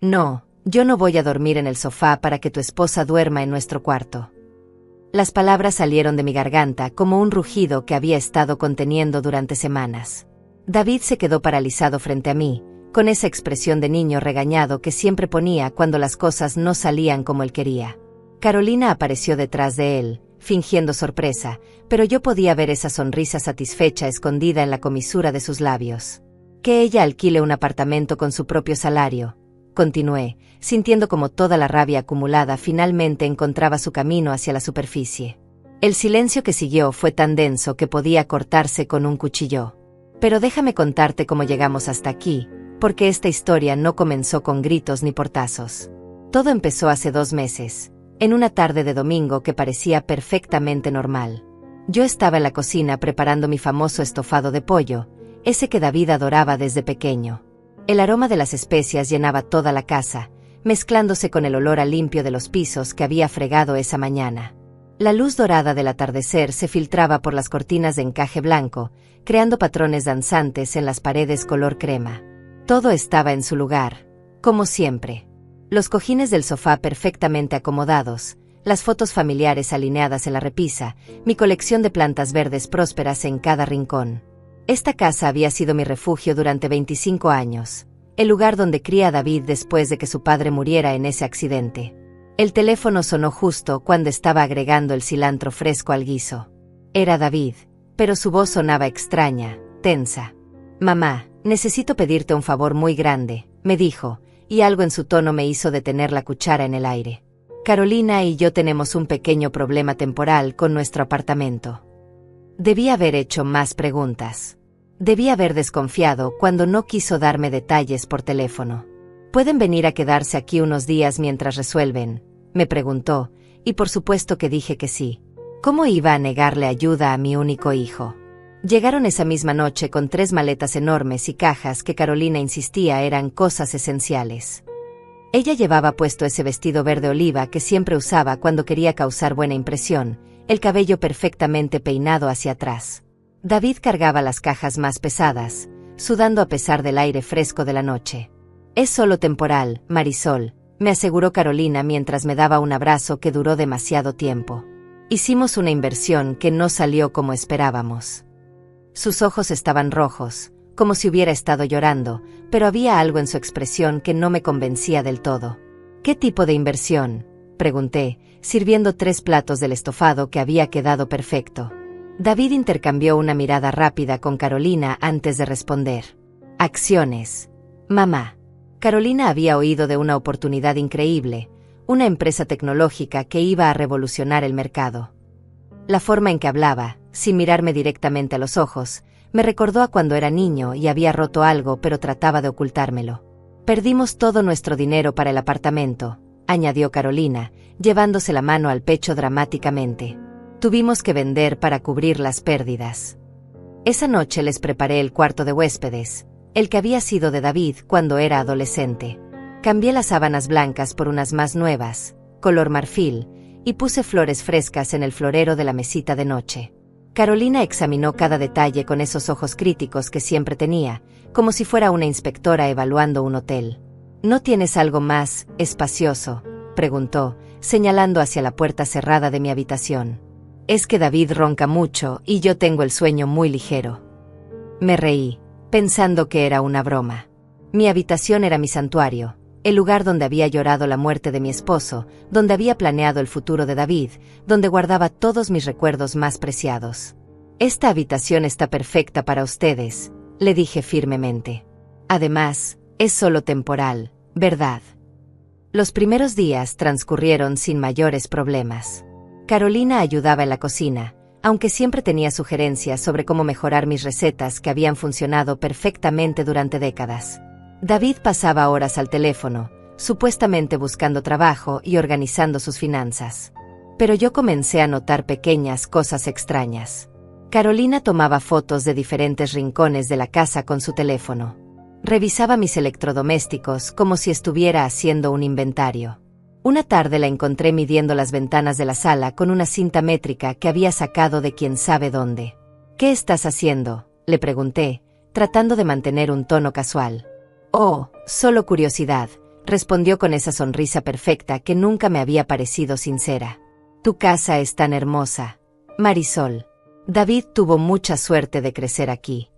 No, yo no voy a dormir en el sofá para que tu esposa duerma en nuestro cuarto. Las palabras salieron de mi garganta como un rugido que había estado conteniendo durante semanas. David se quedó paralizado frente a mí, con esa expresión de niño regañado que siempre ponía cuando las cosas no salían como él quería. Carolina apareció detrás de él, fingiendo sorpresa, pero yo podía ver esa sonrisa satisfecha escondida en la comisura de sus labios. Que ella alquile un apartamento con su propio salario, continué, sintiendo como toda la rabia acumulada finalmente encontraba su camino hacia la superficie. El silencio que siguió fue tan denso que podía cortarse con un cuchillo. Pero déjame contarte cómo llegamos hasta aquí, porque esta historia no comenzó con gritos ni portazos. Todo empezó hace 2 meses, en una tarde de domingo que parecía perfectamente normal. Yo estaba en la cocina preparando mi famoso estofado de pollo, ese que David adoraba desde pequeño. El aroma de las especias llenaba toda la casa, mezclándose con el olor a limpio de los pisos que había fregado esa mañana. La luz dorada del atardecer se filtraba por las cortinas de encaje blanco, creando patrones danzantes en las paredes color crema. Todo estaba en su lugar, como siempre. Los cojines del sofá perfectamente acomodados, las fotos familiares alineadas en la repisa, mi colección de plantas verdes prósperas en cada rincón. Esta casa había sido mi refugio durante 25 años, el lugar donde cría a David después de que su padre muriera en ese accidente. El teléfono sonó justo cuando estaba agregando el cilantro fresco al guiso. Era David, pero su voz sonaba extraña, tensa. «Mamá, necesito pedirte un favor muy grande», me dijo, y algo en su tono me hizo detener la cuchara en el aire. «Carolina y yo tenemos un pequeño problema temporal con nuestro apartamento». Debí haber hecho más preguntas. Debí haber desconfiado cuando no quiso darme detalles por teléfono. «¿Pueden venir a quedarse aquí unos días mientras resuelven?», me preguntó, y por supuesto que dije que sí. ¿Cómo iba a negarle ayuda a mi único hijo? Llegaron esa misma noche con 3 maletas enormes y cajas que Carolina insistía eran cosas esenciales. Ella llevaba puesto ese vestido verde oliva que siempre usaba cuando quería causar buena impresión, el cabello perfectamente peinado hacia atrás. David cargaba las cajas más pesadas, sudando a pesar del aire fresco de la noche. «Es solo temporal, Marisol», me aseguró Carolina mientras me daba un abrazo que duró demasiado tiempo. Hicimos una inversión que no salió como esperábamos. Sus ojos estaban rojos, como si hubiera estado llorando, pero había algo en su expresión que no me convencía del todo. «¿Qué tipo de inversión?», pregunté, sirviendo 3 platos del estofado que había quedado perfecto. David intercambió una mirada rápida con Carolina antes de responder. «Acciones, mamá». Carolina había oído de una oportunidad increíble, una empresa tecnológica que iba a revolucionar el mercado. La forma en que hablaba, sin mirarme directamente a los ojos, me recordó a cuando era niño y había roto algo pero trataba de ocultármelo. «Perdimos todo nuestro dinero para el apartamento», añadió Carolina, llevándose la mano al pecho dramáticamente. «Tuvimos que vender para cubrir las pérdidas». Esa noche les preparé el cuarto de huéspedes, el que había sido de David cuando era adolescente. Cambié las sábanas blancas por unas más nuevas, color marfil, y puse flores frescas en el florero de la mesita de noche. Carolina examinó cada detalle con esos ojos críticos que siempre tenía, como si fuera una inspectora evaluando un hotel. «¿No tienes algo más espacioso?», preguntó, señalando hacia la puerta cerrada de mi habitación. «Es que David ronca mucho y yo tengo el sueño muy ligero». Me reí, pensando que era una broma. Mi habitación era mi santuario, el lugar donde había llorado la muerte de mi esposo, donde había planeado el futuro de David, donde guardaba todos mis recuerdos más preciados. «Esta habitación está perfecta para ustedes», le dije firmemente. «Además, es solo temporal, ¿verdad?». Los primeros días transcurrieron sin mayores problemas. Carolina ayudaba en la cocina, aunque siempre tenía sugerencias sobre cómo mejorar mis recetas que habían funcionado perfectamente durante décadas. David pasaba horas al teléfono, supuestamente buscando trabajo y organizando sus finanzas. Pero yo comencé a notar pequeñas cosas extrañas. Carolina tomaba fotos de diferentes rincones de la casa con su teléfono. Revisaba mis electrodomésticos como si estuviera haciendo un inventario. Una tarde la encontré midiendo las ventanas de la sala con una cinta métrica que había sacado de quién sabe dónde. «¿Qué estás haciendo?», le pregunté, tratando de mantener un tono casual. «Oh, solo curiosidad», respondió con esa sonrisa perfecta que nunca me había parecido sincera. Tu casa es tan hermosa, Marisol. David tuvo mucha suerte de crecer aquí.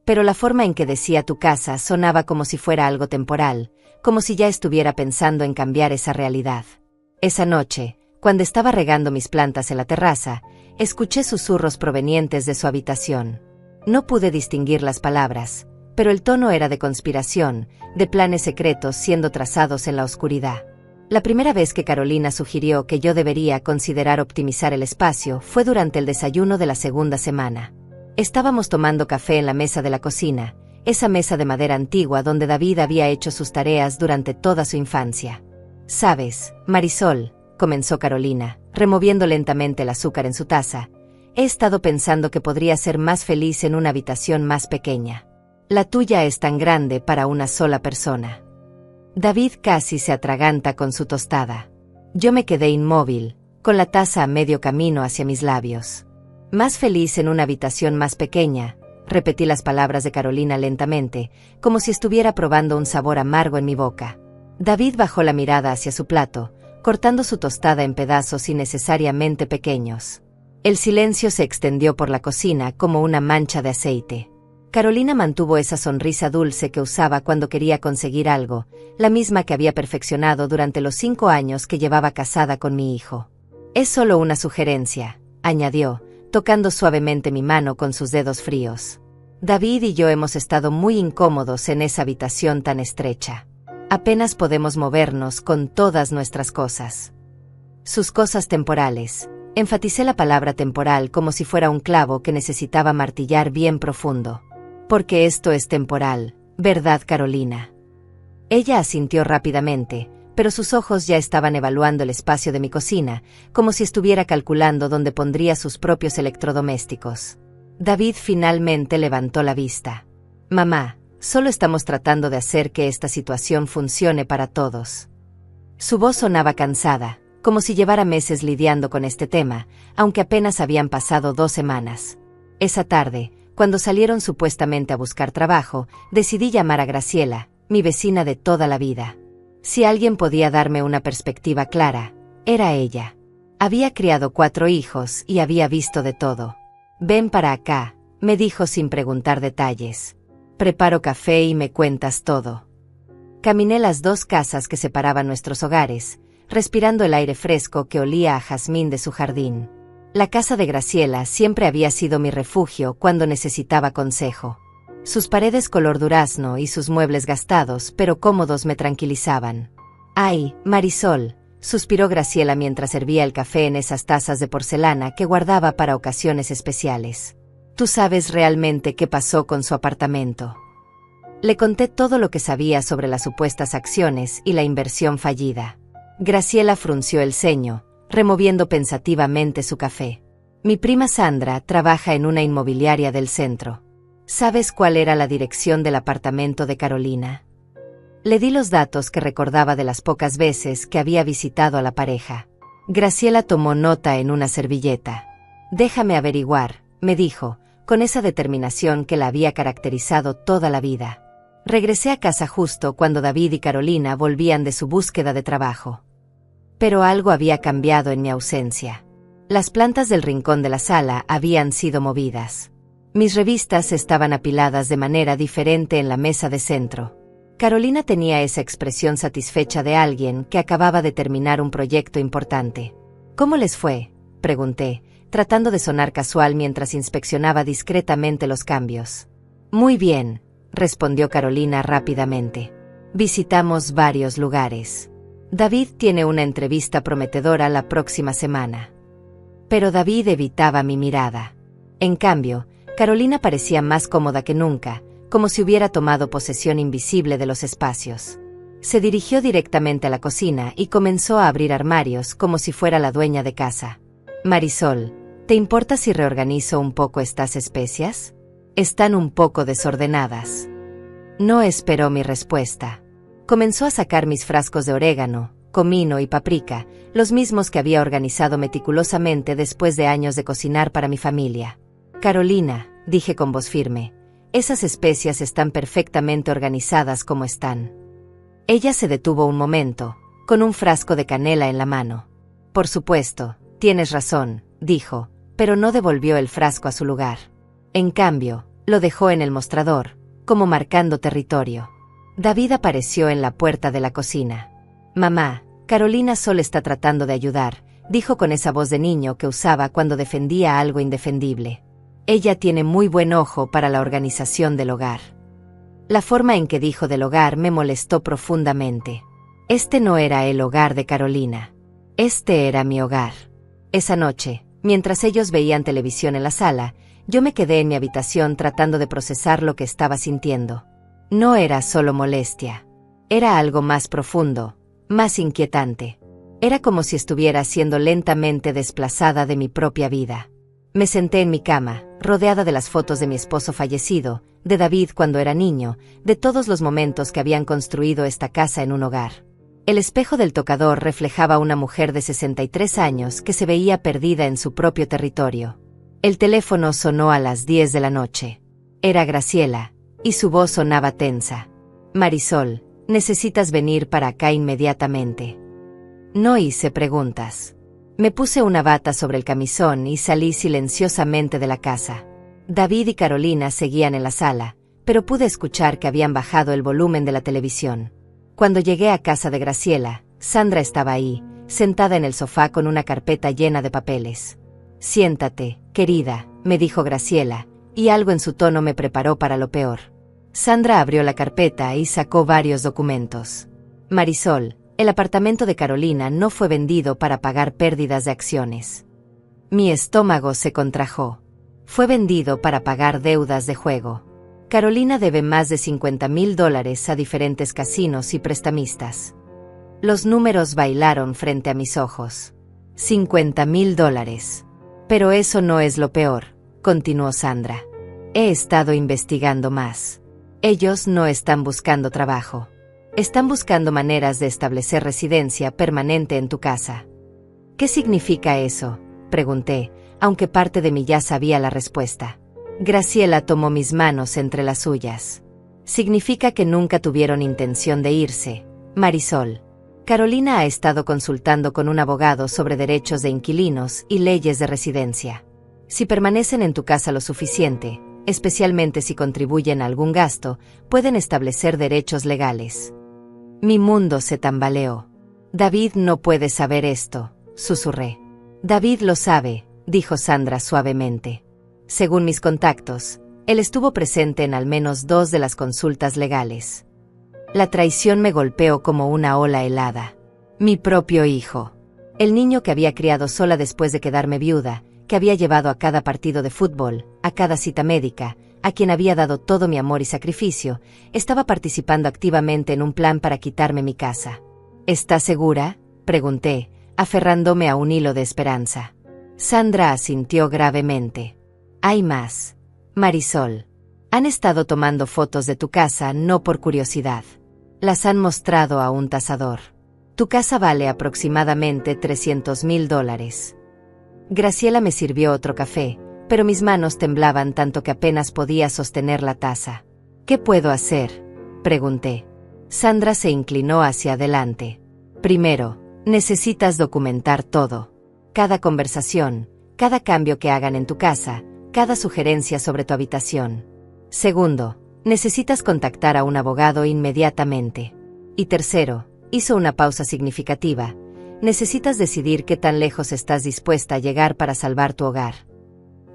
Pero la forma en que decía tu casa sonaba como si fuera algo temporal, como si ya estuviera pensando en cambiar esa realidad. Esa noche, cuando estaba regando mis plantas en la terraza, escuché susurros provenientes de su habitación. No pude distinguir las palabras, pero el tono era de conspiración, de planes secretos siendo trazados en la oscuridad. La primera vez que Carolina sugirió que yo debería considerar optimizar el espacio fue durante el desayuno de la segunda semana. Estábamos tomando café en la mesa de la cocina, esa mesa de madera antigua donde David había hecho sus tareas durante toda su infancia. «Sabes, Marisol», comenzó Carolina, removiendo lentamente el azúcar en su taza, «he estado pensando que podría ser más feliz en una habitación más pequeña. La tuya es tan grande para una sola persona». David casi se atraganta con su tostada. Yo me quedé inmóvil, con la taza a medio camino hacia mis labios. «Más feliz en una habitación más pequeña», repetí las palabras de Carolina lentamente, como si estuviera probando un sabor amargo en mi boca. David bajó la mirada hacia su plato, cortando su tostada en pedazos innecesariamente pequeños. El silencio se extendió por la cocina como una mancha de aceite. Carolina mantuvo esa sonrisa dulce que usaba cuando quería conseguir algo, la misma que había perfeccionado durante los 5 años que llevaba casada con mi hijo. «Es solo una sugerencia», añadió, tocando suavemente mi mano con sus dedos fríos. «David y yo hemos estado muy incómodos en esa habitación tan estrecha. Apenas podemos movernos con todas nuestras cosas. Sus cosas temporales». Enfaticé la palabra temporal como si fuera un clavo que necesitaba martillar bien profundo. «Porque esto es temporal, ¿verdad, Carolina?» Ella asintió rápidamente, pero sus ojos ya estaban evaluando el espacio de mi cocina, como si estuviera calculando dónde pondría sus propios electrodomésticos. David finalmente levantó la vista. «Mamá, solo estamos tratando de hacer que esta situación funcione para todos». Su voz sonaba cansada, como si llevara meses lidiando con este tema, aunque apenas habían pasado 2 semanas. Esa tarde, cuando salieron supuestamente a buscar trabajo, decidí llamar a Graciela, mi vecina de toda la vida. Si alguien podía darme una perspectiva clara, era ella. Había criado 4 hijos y había visto de todo. «Ven para acá», me dijo sin preguntar detalles. «Preparo café y me cuentas todo». Caminé las 2 casas que separaban nuestros hogares, respirando el aire fresco que olía a jazmín de su jardín. La casa de Graciela siempre había sido mi refugio cuando necesitaba consejo. Sus paredes color durazno y sus muebles gastados pero cómodos me tranquilizaban. «Ay, Marisol», suspiró Graciela mientras servía el café en esas tazas de porcelana que guardaba para ocasiones especiales. «¿Tú sabes realmente qué pasó con su apartamento?» Le conté todo lo que sabía sobre las supuestas acciones y la inversión fallida. Graciela frunció el ceño, removiendo pensativamente su café. «Mi prima Sandra trabaja en una inmobiliaria del centro. ¿Sabes cuál era la dirección del apartamento de Carolina?» Le di los datos que recordaba de las pocas veces que había visitado a la pareja. Graciela tomó nota en una servilleta. «Déjame averiguar», me dijo, con esa determinación que la había caracterizado toda la vida. Regresé a casa justo cuando David y Carolina volvían de su búsqueda de trabajo. Pero algo había cambiado en mi ausencia. Las plantas del rincón de la sala habían sido movidas. Mis revistas estaban apiladas de manera diferente en la mesa de centro. Carolina tenía esa expresión satisfecha de alguien que acababa de terminar un proyecto importante. «¿Cómo les fue?», pregunté, tratando de sonar casual mientras inspeccionaba discretamente los cambios. «Muy bien», respondió Carolina rápidamente. «Visitamos varios lugares. David tiene una entrevista prometedora la próxima semana». Pero David evitaba mi mirada. En cambio, Carolina parecía más cómoda que nunca, como si hubiera tomado posesión invisible de los espacios. Se dirigió directamente a la cocina y comenzó a abrir armarios como si fuera la dueña de casa. «Marisol, ¿te importa si reorganizo un poco estas especias? Están un poco desordenadas». No esperó mi respuesta. Comenzó a sacar mis frascos de orégano, comino y paprika, los mismos que había organizado meticulosamente después de años de cocinar para mi familia. «Carolina», dije con voz firme, «esas especias están perfectamente organizadas como están». Ella se detuvo un momento, con un frasco de canela en la mano. Por supuesto, tienes razón, dijo, pero no devolvió el frasco a su lugar. En cambio, lo dejó en el mostrador, como marcando territorio. David apareció en la puerta de la cocina. Mamá, Carolina solo está tratando de ayudar, dijo con esa voz de niño que usaba cuando defendía algo indefendible. Ella tiene muy buen ojo para la organización del hogar. La forma en que dijo del hogar me molestó profundamente. Este no era el hogar de Carolina. Este era mi hogar. Esa noche, mientras ellos veían televisión en la sala, yo me quedé en mi habitación tratando de procesar lo que estaba sintiendo. No era solo molestia. Era algo más profundo, más inquietante. Era como si estuviera siendo lentamente desplazada de mi propia vida. Me senté en mi cama, rodeada de las fotos de mi esposo fallecido, de David cuando era niño, de todos los momentos que habían construido esta casa en un hogar. El espejo del tocador reflejaba a una mujer de 63 años que se veía perdida en su propio territorio. El teléfono sonó a las 10 de la noche. Era Graciela, y su voz sonaba tensa. Marisol, necesitas venir para acá inmediatamente. No hice preguntas. Me puse una bata sobre el camisón y salí silenciosamente de la casa. David y Carolina seguían en la sala, pero pude escuchar que habían bajado el volumen de la televisión. Cuando llegué a casa de Graciela, Sandra estaba ahí, sentada en el sofá con una carpeta llena de papeles. Siéntate, querida, me dijo Graciela, y algo en su tono me preparó para lo peor. Sandra abrió la carpeta y sacó varios documentos. Marisol, el apartamento de Carolina no fue vendido para pagar pérdidas de acciones. Mi estómago se contrajo. Fue vendido para pagar deudas de juego. Carolina debe más de $50,000 a diferentes casinos y prestamistas. Los números bailaron frente a mis ojos. $50,000. Pero eso no es lo peor, continuó Sandra. He estado investigando más. Ellos no están buscando trabajo. Están buscando maneras de establecer residencia permanente en tu casa. ¿Qué significa eso?, pregunté, aunque parte de mí ya sabía la respuesta. Graciela tomó mis manos entre las suyas. Significa que nunca tuvieron intención de irse, Marisol. Carolina ha estado consultando con un abogado sobre derechos de inquilinos y leyes de residencia. Si permanecen en tu casa lo suficiente, especialmente si contribuyen a algún gasto, pueden establecer derechos legales. Mi mundo se tambaleó. David no puede saber esto, susurré. David lo sabe, dijo Sandra suavemente. Según mis contactos, él estuvo presente en al menos 2 de las consultas legales. La traición me golpeó como una ola helada. Mi propio hijo. El niño que había criado sola después de quedarme viuda, que había llevado a cada partido de fútbol, a cada cita médica, a quien había dado todo mi amor y sacrificio, estaba participando activamente en un plan para quitarme mi casa. ¿Estás segura?, pregunté, aferrándome a un hilo de esperanza. Sandra asintió gravemente. Hay más. Marisol. Han estado tomando fotos de tu casa no por curiosidad. Las han mostrado a un tasador. Tu casa vale aproximadamente $300,000. Graciela me sirvió otro café, pero mis manos temblaban tanto que apenas podía sostener la taza. ¿Qué puedo hacer?, pregunté. Sandra se inclinó hacia adelante. Primero, necesitas documentar todo. Cada conversación, cada cambio que hagan en tu casa, cada sugerencia sobre tu habitación. Segundo, necesitas contactar a un abogado inmediatamente. Y tercero, hizo una pausa significativa, necesitas decidir qué tan lejos estás dispuesta a llegar para salvar tu hogar.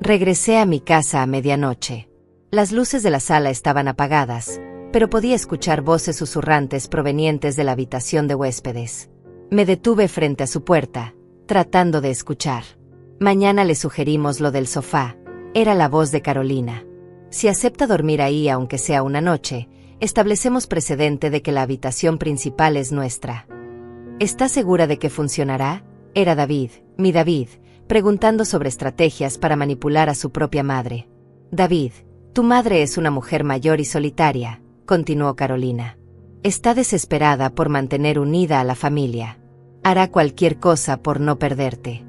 Regresé a mi casa a medianoche. Las luces de la sala estaban apagadas, pero podía escuchar voces susurrantes provenientes de la habitación de huéspedes. Me detuve frente a su puerta, tratando de escuchar. Mañana le sugerimos lo del sofá. Era la voz de Carolina. Si acepta dormir ahí aunque sea una noche, establecemos precedente de que la habitación principal es nuestra. ¿Estás segura de que funcionará?, era David, mi David, preguntando sobre estrategias para manipular a su propia madre. David, tu madre es una mujer mayor y solitaria, continuó Carolina. Está desesperada por mantener unida a la familia. Hará cualquier cosa por no perderte.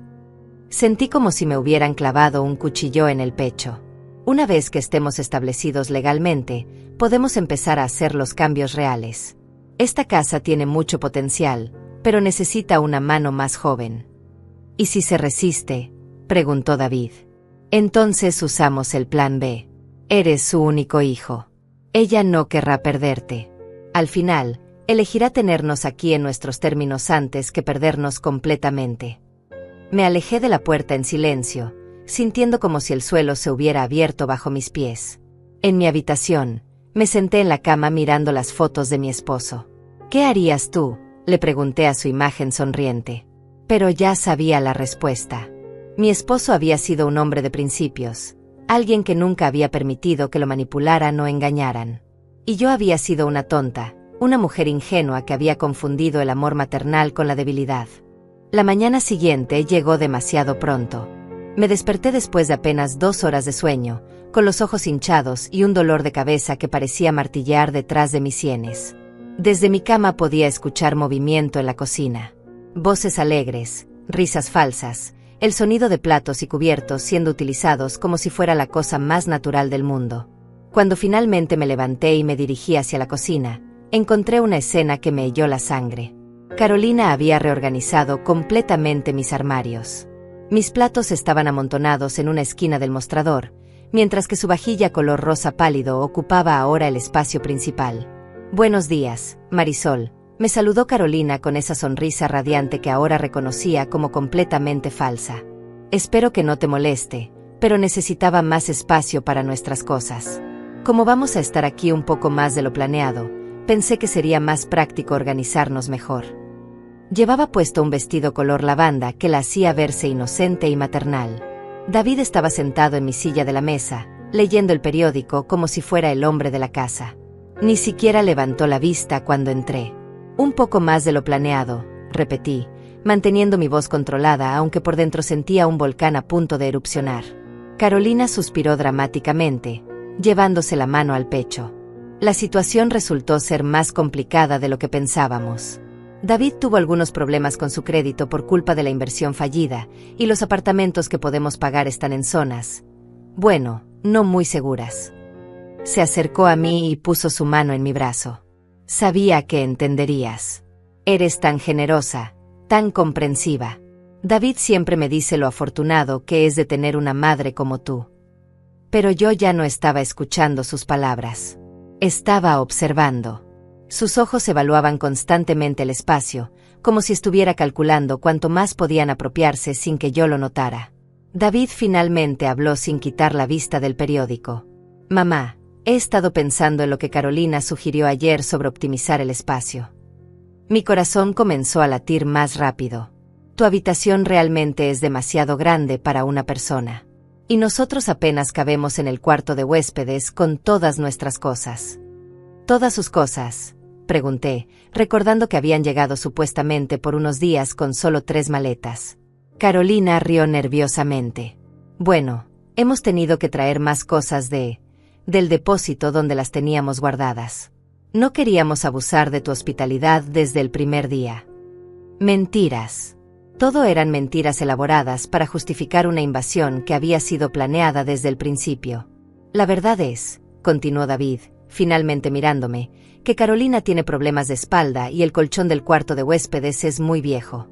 Sentí como si me hubieran clavado un cuchillo en el pecho. Una vez que estemos establecidos legalmente, podemos empezar a hacer los cambios reales. Esta casa tiene mucho potencial, pero necesita una mano más joven. ¿Y si se resiste?, preguntó David. Entonces usamos el plan B. Eres su único hijo. Ella no querrá perderte. Al final, elegirá tenernos aquí en nuestros términos antes que perdernos completamente. Me alejé de la puerta en silencio, sintiendo como si el suelo se hubiera abierto bajo mis pies. En mi habitación, me senté en la cama mirando las fotos de mi esposo. ¿Qué harías tú?, le pregunté a su imagen sonriente. Pero ya sabía la respuesta. Mi esposo había sido un hombre de principios, alguien que nunca había permitido que lo manipularan o engañaran. Y yo había sido una tonta, una mujer ingenua que había confundido el amor maternal con la debilidad. La mañana siguiente llegó demasiado pronto. Me desperté después de apenas 2 horas de sueño, con los ojos hinchados y un dolor de cabeza que parecía martillear detrás de mis sienes. Desde mi cama podía escuchar movimiento en la cocina. Voces alegres, risas falsas, el sonido de platos y cubiertos siendo utilizados como si fuera la cosa más natural del mundo. Cuando finalmente me levanté y me dirigí hacia la cocina, encontré una escena que me heló la sangre. Carolina había reorganizado completamente mis armarios. Mis platos estaban amontonados en una esquina del mostrador, mientras que su vajilla color rosa pálido ocupaba ahora el espacio principal. «Buenos días, Marisol», me saludó Carolina con esa sonrisa radiante que ahora reconocía como completamente falsa. «Espero que no te moleste, pero necesitaba más espacio para nuestras cosas. Como vamos a estar aquí un poco más de lo planeado, pensé que sería más práctico organizarnos mejor». Llevaba puesto un vestido color lavanda que la hacía verse inocente y maternal. David estaba sentado en mi silla de la mesa, leyendo el periódico como si fuera el hombre de la casa. Ni siquiera levantó la vista cuando entré. «Un poco más de lo planeado», repetí, manteniendo mi voz controlada aunque por dentro sentía un volcán a punto de erupcionar. Carolina suspiró dramáticamente, llevándose la mano al pecho. La situación resultó ser más complicada de lo que pensábamos. David tuvo algunos problemas con su crédito por culpa de la inversión fallida, y los apartamentos que podemos pagar están en zonas, bueno, no muy seguras. Se acercó a mí y puso su mano en mi brazo. «Sabía que entenderías. Eres tan generosa, tan comprensiva. David siempre me dice lo afortunado que es de tener una madre como tú». Pero yo ya no estaba escuchando sus palabras. Estaba observando. Sus ojos evaluaban constantemente el espacio, como si estuviera calculando cuánto más podían apropiarse sin que yo lo notara. David finalmente habló sin quitar la vista del periódico. «Mamá, he estado pensando en lo que Carolina sugirió ayer sobre optimizar el espacio». Mi corazón comenzó a latir más rápido. «Tu habitación realmente es demasiado grande para una persona. Y nosotros apenas cabemos en el cuarto de huéspedes con todas nuestras cosas». «¿Todas sus cosas?», pregunté, recordando que habían llegado supuestamente por unos días con solo 3 maletas. Carolina rió nerviosamente. «Bueno, hemos tenido que traer más cosas del depósito donde las teníamos guardadas. No queríamos abusar de tu hospitalidad desde el primer día». Mentiras. Todo eran mentiras elaboradas para justificar una invasión que había sido planeada desde el principio. «La verdad es», continuó David, finalmente mirándome, «que Carolina tiene problemas de espalda y el colchón del cuarto de huéspedes es muy viejo».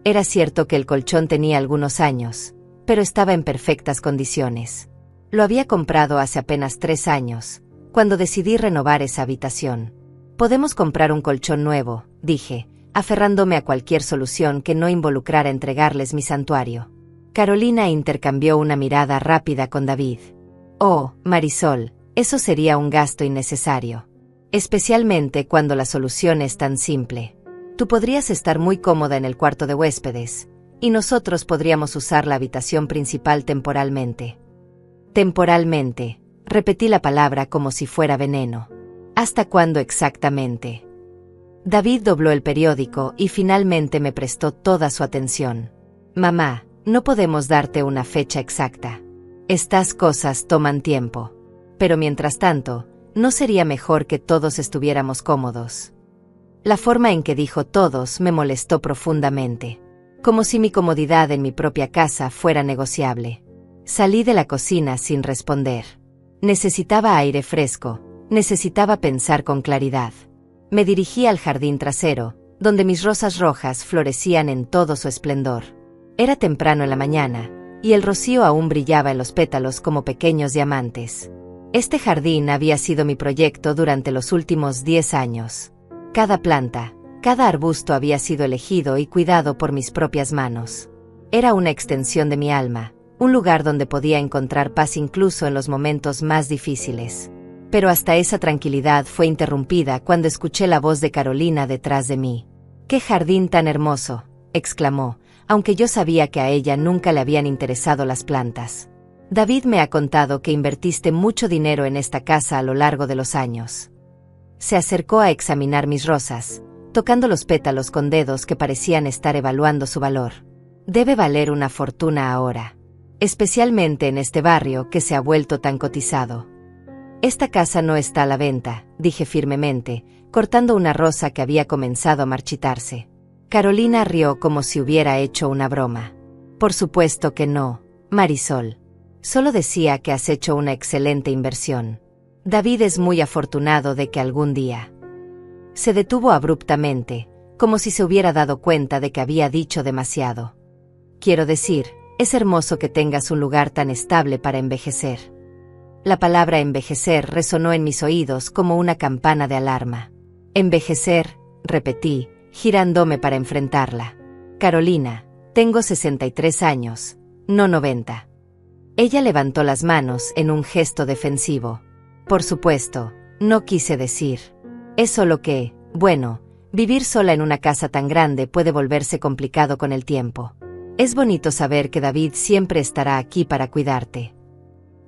Era cierto que el colchón tenía algunos años, pero estaba en perfectas condiciones. Lo había comprado hace apenas 3 años, cuando decidí renovar esa habitación. «Podemos comprar un colchón nuevo», dije, aferrándome a cualquier solución que no involucrara entregarles mi santuario. Carolina intercambió una mirada rápida con David. «Oh, Marisol, eso sería un gasto innecesario. Especialmente cuando la solución es tan simple. Tú podrías estar muy cómoda en el cuarto de huéspedes, y nosotros podríamos usar la habitación principal temporalmente». «Temporalmente», repetí la palabra como si fuera veneno. «¿Hasta cuándo exactamente?». David dobló el periódico y finalmente me prestó toda su atención. «Mamá, no podemos darte una fecha exacta. Estas cosas toman tiempo. Pero mientras tanto, ¿no sería mejor que todos estuviéramos cómodos?». La forma en que dijo todos me molestó profundamente. Como si mi comodidad en mi propia casa fuera negociable. Salí de la cocina sin responder. Necesitaba aire fresco, necesitaba pensar con claridad. Me dirigí al jardín trasero, donde mis rosas rojas florecían en todo su esplendor. Era temprano en la mañana, y el rocío aún brillaba en los pétalos como pequeños diamantes. Este jardín había sido mi proyecto durante los últimos 10 años. Cada planta, cada arbusto había sido elegido y cuidado por mis propias manos. Era una extensión de mi alma, un lugar donde podía encontrar paz incluso en los momentos más difíciles. Pero hasta esa tranquilidad fue interrumpida cuando escuché la voz de Carolina detrás de mí. «¡Qué jardín tan hermoso!», exclamó, aunque yo sabía que a ella nunca le habían interesado las plantas. «David me ha contado que invertiste mucho dinero en esta casa a lo largo de los años». Se acercó a examinar mis rosas, tocando los pétalos con dedos que parecían estar evaluando su valor. «Debe valer una fortuna ahora. Especialmente en este barrio que se ha vuelto tan cotizado». «Esta casa no está a la venta», dije firmemente, cortando una rosa que había comenzado a marchitarse. Carolina rió como si hubiera hecho una broma. «Por supuesto que no, Marisol. Solo decía que has hecho una excelente inversión. David es muy afortunado de que algún día». Se detuvo abruptamente, como si se hubiera dado cuenta de que había dicho demasiado. «Quiero decir, es hermoso que tengas un lugar tan estable para envejecer». La palabra envejecer resonó en mis oídos como una campana de alarma. «Envejecer», repetí, girándome para enfrentarla. «Carolina, tengo 63 años, no 90. Ella levantó las manos en un gesto defensivo. «Por supuesto, no quise decir. Es solo que, bueno, vivir sola en una casa tan grande puede volverse complicado con el tiempo. Es bonito saber que David siempre estará aquí para cuidarte».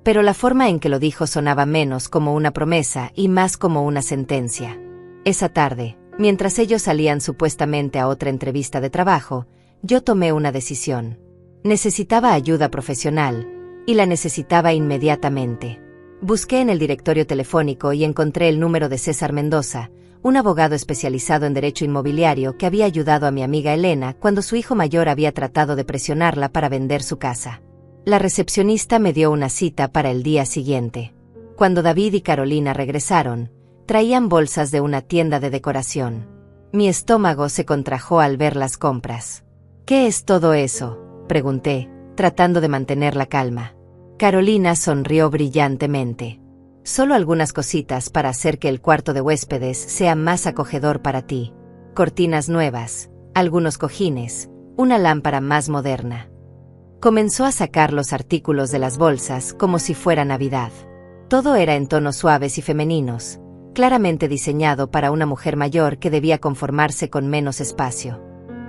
Pero la forma en que lo dijo sonaba menos como una promesa y más como una sentencia. Esa tarde, mientras ellos salían supuestamente a otra entrevista de trabajo, yo tomé una decisión. Necesitaba ayuda profesional, y la necesitaba inmediatamente. Busqué en el directorio telefónico y encontré el número de César Mendoza, un abogado especializado en derecho inmobiliario que había ayudado a mi amiga Elena cuando su hijo mayor había tratado de presionarla para vender su casa. La recepcionista me dio una cita para el día siguiente. Cuando David y Carolina regresaron, traían bolsas de una tienda de decoración. Mi estómago se contrajo al ver las compras. «¿Qué es todo eso?», pregunté, tratando de mantener la calma. Carolina sonrió brillantemente. «Solo algunas cositas para hacer que el cuarto de huéspedes sea más acogedor para ti. Cortinas nuevas, algunos cojines, una lámpara más moderna». Comenzó a sacar los artículos de las bolsas como si fuera Navidad. Todo era en tonos suaves y femeninos, claramente diseñado para una mujer mayor que debía conformarse con menos espacio.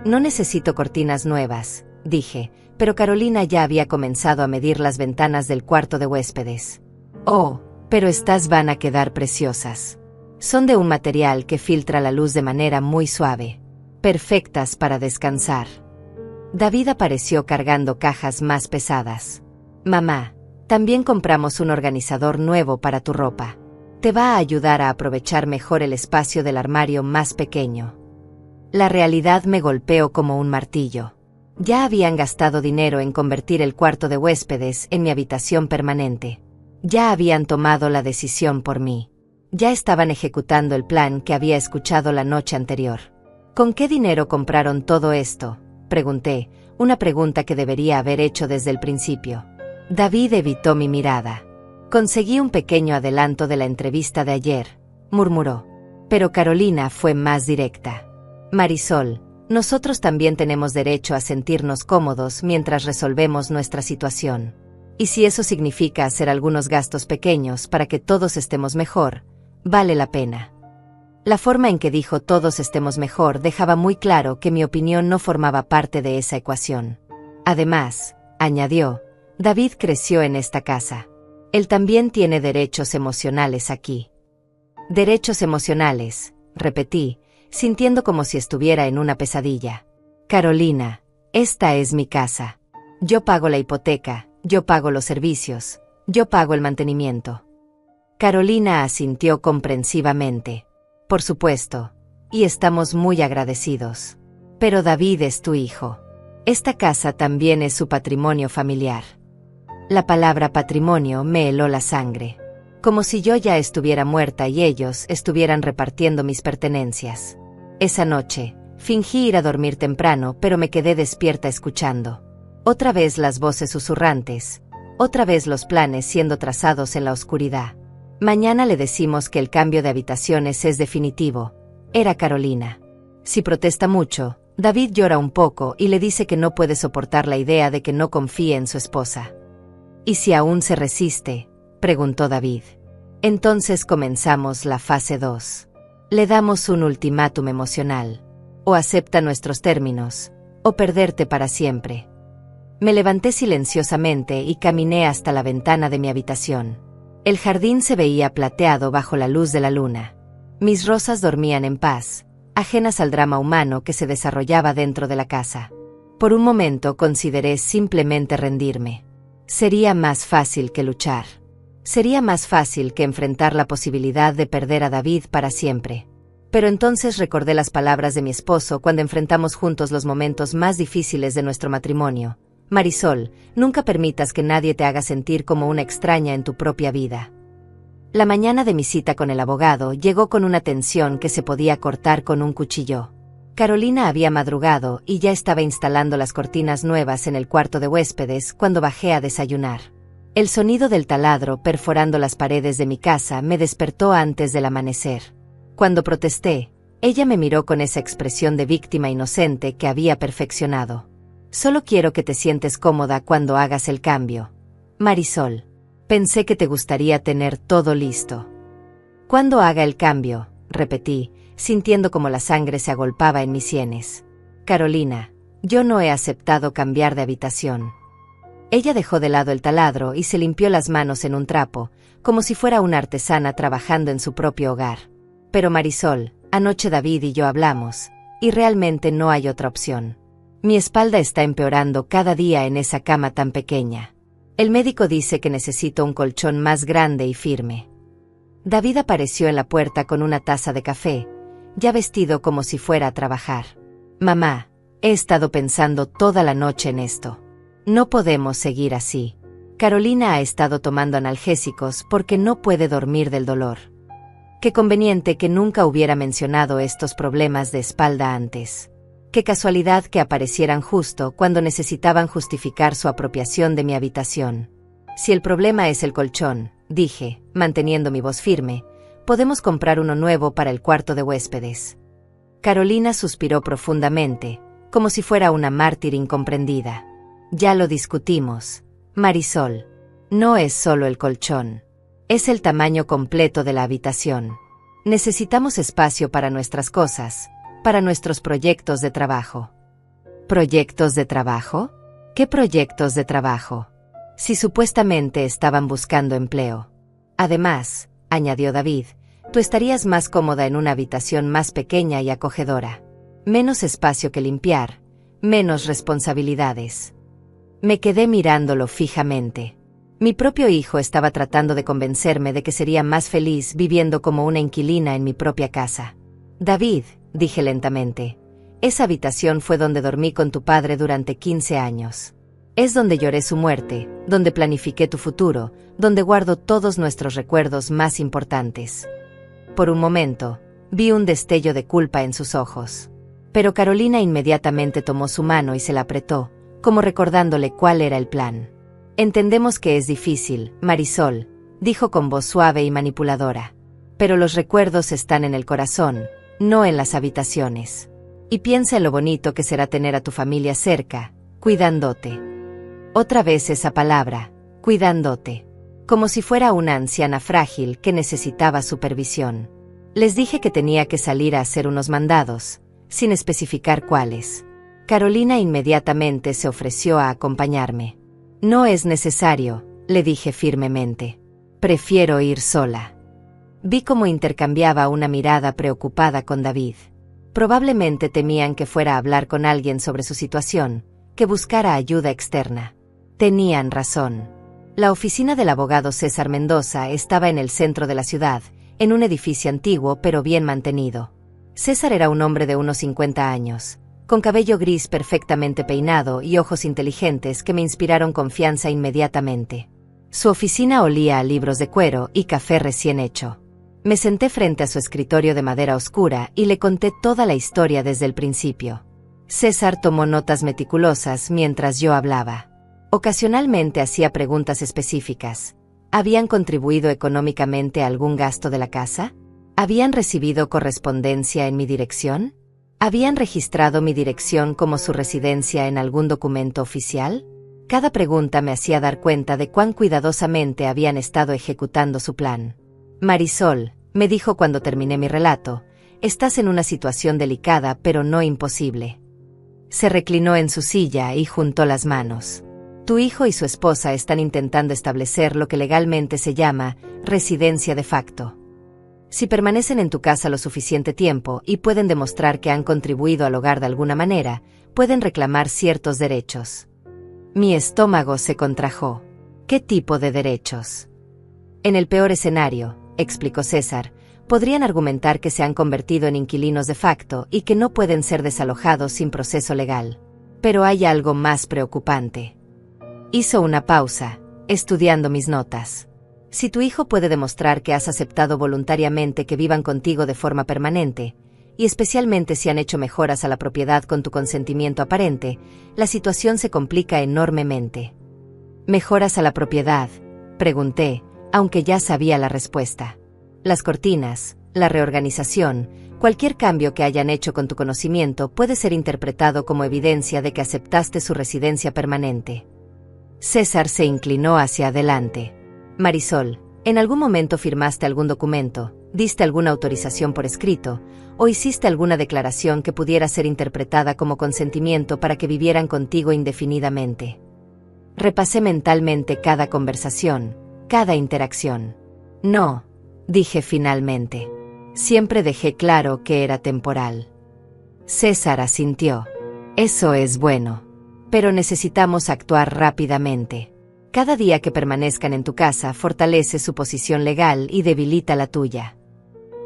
«No necesito cortinas nuevas», dije, pero Carolina ya había comenzado a medir las ventanas del cuarto de huéspedes. «Oh, pero estas van a quedar preciosas. Son de un material que filtra la luz de manera muy suave. Perfectas para descansar». David apareció cargando cajas más pesadas. «Mamá, también compramos un organizador nuevo para tu ropa. Te va a ayudar a aprovechar mejor el espacio del armario más pequeño». La realidad me golpeó como un martillo. Ya habían gastado dinero en convertir el cuarto de huéspedes en mi habitación permanente. Ya habían tomado la decisión por mí. Ya estaban ejecutando el plan que había escuchado la noche anterior. «¿Con qué dinero compraron todo esto?», pregunté, una pregunta que debería haber hecho desde el principio. David evitó mi mirada. «Conseguí un pequeño adelanto de la entrevista de ayer», murmuró. Pero Carolina fue más directa. «Marisol, nosotros también tenemos derecho a sentirnos cómodos mientras resolvemos nuestra situación. Y si eso significa hacer algunos gastos pequeños para que todos estemos mejor, vale la pena». La forma en que dijo «todos estemos mejor» dejaba muy claro que mi opinión no formaba parte de esa ecuación. Además, añadió, David creció en esta casa. Él también tiene derechos emocionales aquí. «Derechos emocionales», repetí, sintiendo como si estuviera en una pesadilla. «Carolina, esta es mi casa. Yo pago la hipoteca, yo pago los servicios, yo pago el mantenimiento». Carolina asintió comprensivamente. «Por supuesto, y estamos muy agradecidos. Pero David es tu hijo. Esta casa también es su patrimonio familiar». La palabra patrimonio me heló la sangre. como si yo ya estuviera muerta y ellos estuvieran repartiendo mis pertenencias. Esa noche, fingí ir a dormir temprano, pero me quedé despierta escuchando. Otra vez las voces susurrantes, otra vez los planes siendo trazados en la oscuridad. Mañana le decimos que el cambio de habitaciones es definitivo. Era Carolina. Si protesta mucho, David llora un poco y le dice que no puede soportar la idea de que no confíe en su esposa. ¿Y si aún se resiste?, preguntó David. Entonces comenzamos la fase 2. Le damos un ultimátum emocional. O acepta nuestros términos, o perderte para siempre. Me levanté silenciosamente y caminé hasta la ventana de mi habitación. El jardín se veía plateado bajo la luz de la luna. Mis rosas dormían en paz, ajenas al drama humano que se desarrollaba dentro de la casa. Por un momento consideré simplemente rendirme. Sería más fácil que luchar. Sería más fácil que enfrentar la posibilidad de perder a David para siempre. Pero entonces recordé las palabras de mi esposo cuando enfrentamos juntos los momentos más difíciles de nuestro matrimonio. Marisol, nunca permitas que nadie te haga sentir como una extraña en tu propia vida. La mañana de mi cita con el abogado llegó con una tensión que se podía cortar con un cuchillo. Carolina había madrugado y ya estaba instalando las cortinas nuevas en el cuarto de huéspedes cuando bajé a desayunar. El sonido del taladro perforando las paredes de mi casa me despertó antes del amanecer. Cuando protesté, ella me miró con esa expresión de víctima inocente que había perfeccionado. Solo quiero que te sientes cómoda cuando hagas el cambio. Marisol, pensé que te gustaría tener todo listo. Cuando haga el cambio, repetí, sintiendo como la sangre se agolpaba en mis sienes. Carolina, yo no he aceptado cambiar de habitación. Ella dejó de lado el taladro y se limpió las manos en un trapo, como si fuera una artesana trabajando en su propio hogar. Pero Marisol, anoche David y yo hablamos, y realmente no hay otra opción. Mi espalda está empeorando cada día en esa cama tan pequeña. El médico dice que necesito un colchón más grande y firme. David apareció en la puerta con una taza de café, ya vestido como si fuera a trabajar. Mamá, he estado pensando toda la noche en esto. No podemos seguir así. Carolina ha estado tomando analgésicos porque no puede dormir del dolor. Qué conveniente que nunca hubiera mencionado estos problemas de espalda antes. Qué casualidad que aparecieran justo cuando necesitaban justificar su apropiación de mi habitación. Si el problema es el colchón, dije, manteniendo mi voz firme, podemos comprar uno nuevo para el cuarto de huéspedes. Carolina suspiró profundamente, como si fuera una mártir incomprendida. Ya lo discutimos, Marisol. No es solo el colchón. Es el tamaño completo de la habitación. Necesitamos espacio para nuestras cosas, para nuestros proyectos de trabajo. ¿Proyectos de trabajo? ¿Qué proyectos de trabajo? Si supuestamente estaban buscando empleo. Además, añadió David, tú estarías más cómoda en una habitación más pequeña y acogedora. Menos espacio que limpiar, menos responsabilidades. Me quedé mirándolo fijamente. Mi propio hijo estaba tratando de convencerme de que sería más feliz viviendo como una inquilina en mi propia casa. David, dije lentamente, esa habitación fue donde dormí con tu padre durante 15 años. Es donde lloré su muerte, donde planifiqué tu futuro, donde guardo todos nuestros recuerdos más importantes. Por un momento, vi un destello de culpa en sus ojos. Pero Carolina inmediatamente tomó su mano y se la apretó, como recordándole cuál era el plan. Entendemos que es difícil, Marisol, dijo con voz suave y manipuladora. Pero los recuerdos están en el corazón, no en las habitaciones. Y piensa en lo bonito que será tener a tu familia cerca, cuidándote. Otra vez esa palabra, cuidándote. Como si fuera una anciana frágil que necesitaba supervisión. Les dije que tenía que salir a hacer unos mandados, sin especificar cuáles. Carolina inmediatamente se ofreció a acompañarme. No es necesario, le dije firmemente. Prefiero ir sola. Vi cómo intercambiaba una mirada preocupada con David. Probablemente temían que fuera a hablar con alguien sobre su situación, que buscara ayuda externa. Tenían razón. La oficina del abogado César Mendoza estaba en el centro de la ciudad, en un edificio antiguo pero bien mantenido. César era un hombre de unos 50 años, con cabello gris perfectamente peinado y ojos inteligentes que me inspiraron confianza inmediatamente. Su oficina olía a libros de cuero y café recién hecho. Me senté frente a su escritorio de madera oscura y le conté toda la historia desde el principio. César tomó notas meticulosas mientras yo hablaba. Ocasionalmente hacía preguntas específicas. ¿Habían contribuido económicamente a algún gasto de la casa? ¿Habían recibido correspondencia en mi dirección? ¿Habían registrado mi dirección como su residencia en algún documento oficial? Cada pregunta me hacía dar cuenta de cuán cuidadosamente habían estado ejecutando su plan. Marisol, me dijo cuando terminé mi relato, estás en una situación delicada pero no imposible. Se reclinó en su silla y juntó las manos. Tu hijo y su esposa están intentando establecer lo que legalmente se llama residencia de facto. Si permanecen en tu casa lo suficiente tiempo y pueden demostrar que han contribuido al hogar de alguna manera, pueden reclamar ciertos derechos. Mi estómago se contrajo. ¿Qué tipo de derechos? En el peor escenario, explicó César, podrían argumentar que se han convertido en inquilinos de facto y que no pueden ser desalojados sin proceso legal. Pero hay algo más preocupante. Hizo una pausa, estudiando mis notas. Si tu hijo puede demostrar que has aceptado voluntariamente que vivan contigo de forma permanente, y especialmente si han hecho mejoras a la propiedad con tu consentimiento aparente, la situación se complica enormemente. ¿Mejoras a la propiedad?, pregunté, aunque ya sabía la respuesta. Las cortinas, la reorganización, cualquier cambio que hayan hecho con tu conocimiento puede ser interpretado como evidencia de que aceptaste su residencia permanente. César se inclinó hacia adelante. Marisol, ¿en algún momento firmaste algún documento, diste alguna autorización por escrito, o hiciste alguna declaración que pudiera ser interpretada como consentimiento para que vivieran contigo indefinidamente? Repasé mentalmente cada conversación, cada interacción. No, dije finalmente. Siempre dejé claro que era temporal. César asintió. Eso es bueno. Pero necesitamos actuar rápidamente. Cada día que permanezcan en tu casa fortalece su posición legal y debilita la tuya.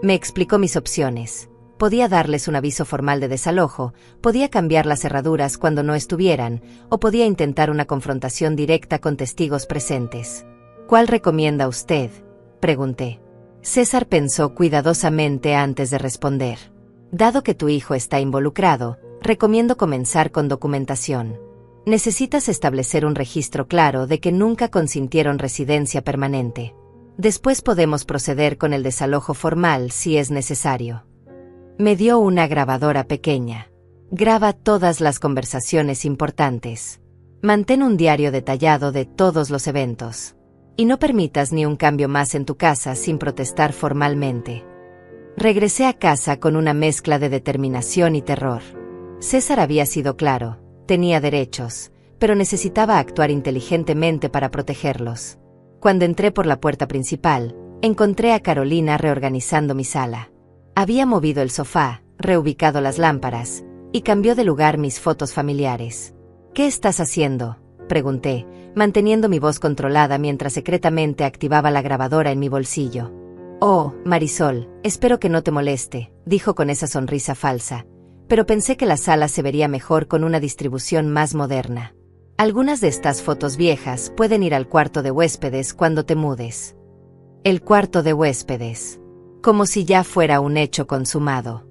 Me explicó mis opciones. Podía darles un aviso formal de desalojo, podía cambiar las cerraduras cuando no estuvieran, o podía intentar una confrontación directa con testigos presentes. ¿Cuál recomienda usted?, pregunté. César pensó cuidadosamente antes de responder. Dado que tu hijo está involucrado, recomiendo comenzar con documentación. Necesitas establecer un registro claro de que nunca consintieron residencia permanente. Después podemos proceder con el desalojo formal si es necesario. Me dio una grabadora pequeña. Graba todas las conversaciones importantes. Mantén un diario detallado de todos los eventos. Y no permitas ni un cambio más en tu casa sin protestar formalmente. Regresé a casa con una mezcla de determinación y terror. César había sido claro. Tenía derechos, pero necesitaba actuar inteligentemente para protegerlos. Cuando entré por la puerta principal, encontré a Carolina reorganizando mi sala. Había movido el sofá, reubicado las lámparas, y cambió de lugar mis fotos familiares. ¿Qué estás haciendo?, pregunté, manteniendo mi voz controlada mientras secretamente activaba la grabadora en mi bolsillo. Oh, Marisol, espero que no te moleste, dijo con esa sonrisa falsa. Pero pensé que la sala se vería mejor con una distribución más moderna. Algunas de estas fotos viejas pueden ir al cuarto de huéspedes cuando te mudes. El cuarto de huéspedes. Como si ya fuera un hecho consumado.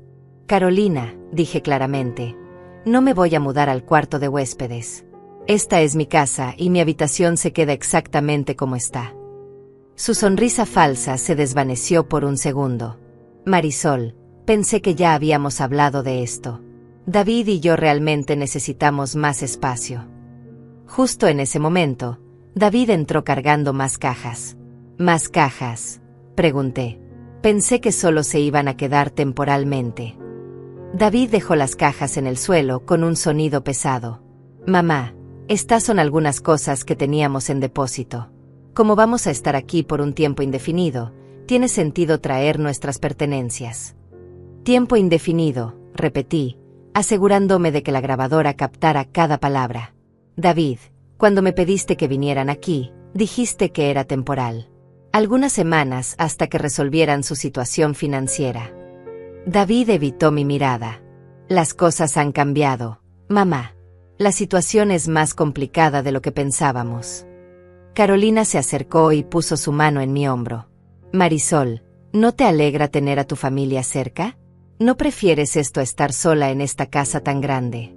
Carolina, dije claramente, no me voy a mudar al cuarto de huéspedes. Esta es mi casa y mi habitación se queda exactamente como está. Su sonrisa falsa se desvaneció por un segundo. Marisol, pensé que ya habíamos hablado de esto. David y yo realmente necesitamos más espacio. Justo en ese momento, David entró cargando más cajas. ¿Más cajas?, pregunté. Pensé que solo se iban a quedar temporalmente. David dejó las cajas en el suelo con un sonido pesado. Mamá, estas son algunas cosas que teníamos en depósito. Como vamos a estar aquí por un tiempo indefinido, tiene sentido traer nuestras pertenencias. Tiempo indefinido, repetí, asegurándome de que la grabadora captara cada palabra. David, cuando me pediste que vinieran aquí, dijiste que era temporal. Algunas semanas hasta que resolvieran su situación financiera. David evitó mi mirada. Las cosas han cambiado, mamá. La situación es más complicada de lo que pensábamos. Carolina se acercó y puso su mano en mi hombro. Marisol, ¿no te alegra tener a tu familia cerca? ¿No prefieres esto a estar sola en esta casa tan grande?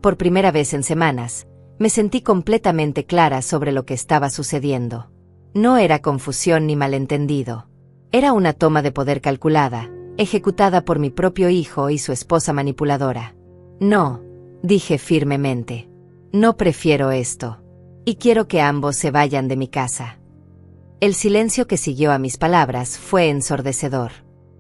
Por primera vez en semanas, me sentí completamente clara sobre lo que estaba sucediendo. No era confusión ni malentendido. Era una toma de poder calculada, ejecutada por mi propio hijo y su esposa manipuladora. No, dije firmemente. No prefiero esto. Y quiero que ambos se vayan de mi casa. El silencio que siguió a mis palabras fue ensordecedor.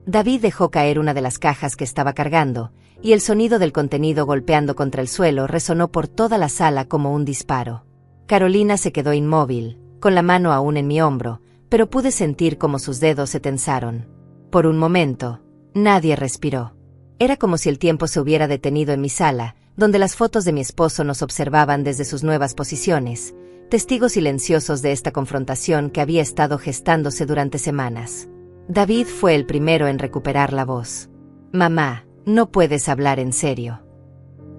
David dejó caer una de las cajas que estaba cargando, y el sonido del contenido golpeando contra el suelo resonó por toda la sala como un disparo. Carolina se quedó inmóvil, con la mano aún en mi hombro, pero pude sentir cómo sus dedos se tensaron. Por un momento, nadie respiró. Era como si el tiempo se hubiera detenido en mi sala, donde las fotos de mi esposo nos observaban desde sus nuevas posiciones, testigos silenciosos de esta confrontación que había estado gestándose durante semanas. David fue el primero en recuperar la voz. Mamá, no puedes hablar en serio.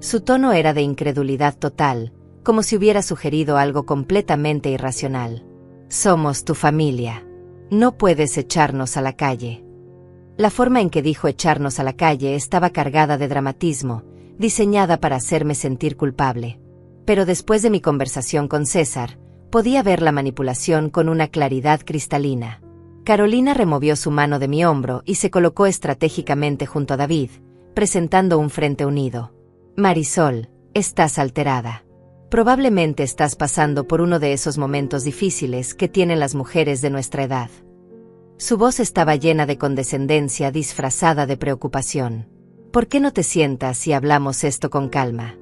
Su tono era de incredulidad total, como si hubiera sugerido algo completamente irracional. Somos tu familia. No puedes echarnos a la calle. La forma en que dijo echarnos a la calle estaba cargada de dramatismo, diseñada para hacerme sentir culpable. Pero después de mi conversación con César, podía ver la manipulación con una claridad cristalina. Carolina removió su mano de mi hombro y se colocó estratégicamente junto a David, presentando un frente unido. Marisol, estás alterada. Probablemente estás pasando por uno de esos momentos difíciles que tienen las mujeres de nuestra edad. Su voz estaba llena de condescendencia disfrazada de preocupación. ¿Por qué no te sientas y hablamos esto con calma?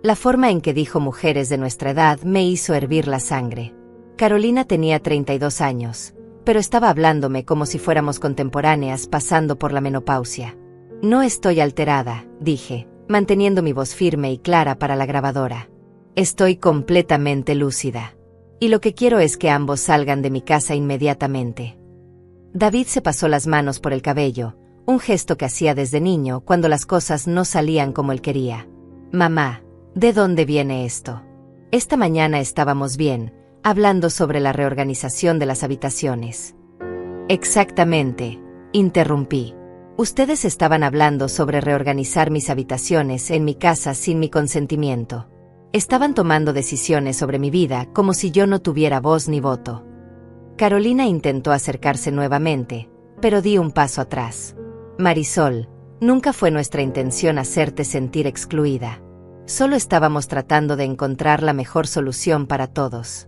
La forma en que dijo mujeres de nuestra edad me hizo hervir la sangre. Carolina tenía 32 años, pero estaba hablándome como si fuéramos contemporáneas pasando por la menopausia. No estoy alterada, dije, manteniendo mi voz firme y clara para la grabadora. Estoy completamente lúcida. Y lo que quiero es que ambos salgan de mi casa inmediatamente. David se pasó las manos por el cabello, un gesto que hacía desde niño cuando las cosas no salían como él quería. Mamá, ¿de dónde viene esto? Esta mañana estábamos bien, hablando sobre la reorganización de las habitaciones. Exactamente, interrumpí. Ustedes estaban hablando sobre reorganizar mis habitaciones en mi casa sin mi consentimiento. Estaban tomando decisiones sobre mi vida como si yo no tuviera voz ni voto. Carolina intentó acercarse nuevamente, pero di un paso atrás. Marisol, nunca fue nuestra intención hacerte sentir excluida. Solo estábamos tratando de encontrar la mejor solución para todos.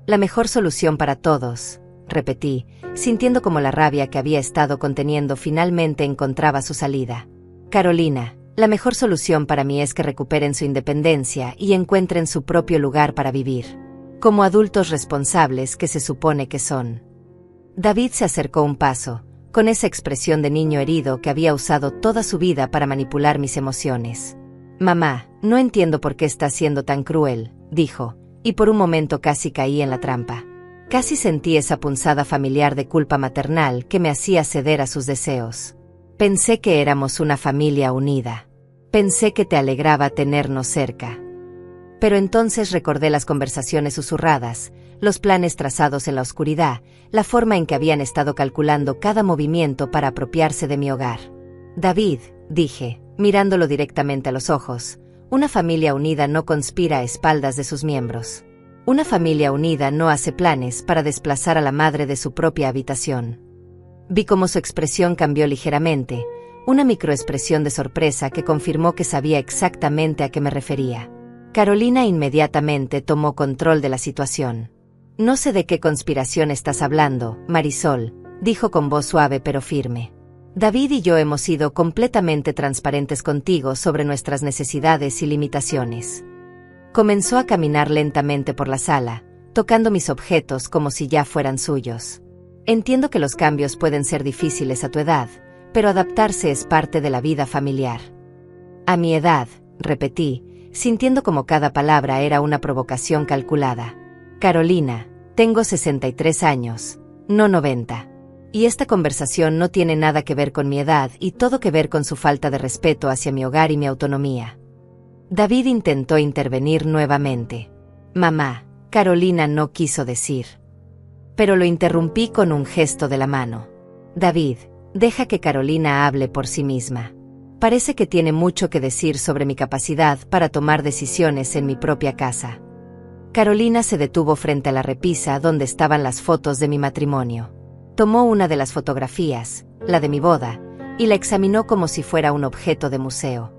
La mejor solución para todos, repetí, sintiendo como la rabia que había estado conteniendo finalmente encontraba su salida. Carolina, la mejor solución para mí es que recuperen su independencia y encuentren su propio lugar para vivir, como adultos responsables que se supone que son. David se acercó un paso, con esa expresión de niño herido que había usado toda su vida para manipular mis emociones. Mamá, no entiendo por qué estás siendo tan cruel, dijo, y por un momento casi caí en la trampa. Casi sentí esa punzada familiar de culpa maternal que me hacía ceder a sus deseos. Pensé que éramos una familia unida. Pensé que te alegraba tenernos cerca. Pero entonces recordé las conversaciones susurradas, los planes trazados en la oscuridad, la forma en que habían estado calculando cada movimiento para apropiarse de mi hogar. David, dije, mirándolo directamente a los ojos, una familia unida no conspira a espaldas de sus miembros. Una familia unida no hace planes para desplazar a la madre de su propia habitación. Vi cómo su expresión cambió ligeramente, una microexpresión de sorpresa que confirmó que sabía exactamente a qué me refería. Carolina inmediatamente tomó control de la situación. No sé de qué conspiración estás hablando, Marisol, dijo con voz suave pero firme. David y yo hemos sido completamente transparentes contigo sobre nuestras necesidades y limitaciones. Comenzó a caminar lentamente por la sala, tocando mis objetos como si ya fueran suyos. Entiendo que los cambios pueden ser difíciles a tu edad, pero adaptarse es parte de la vida familiar. A mi edad, repetí, sintiendo como cada palabra era una provocación calculada. Carolina, tengo 63 años, no 90. Y esta conversación no tiene nada que ver con mi edad y todo que ver con su falta de respeto hacia mi hogar y mi autonomía. David intentó intervenir nuevamente. Mamá, Carolina no quiso decir. Pero lo interrumpí con un gesto de la mano. David, deja que Carolina hable por sí misma. Parece que tiene mucho que decir sobre mi capacidad para tomar decisiones en mi propia casa. Carolina se detuvo frente a la repisa donde estaban las fotos de mi matrimonio. Tomó una de las fotografías, la de mi boda, y la examinó como si fuera un objeto de museo.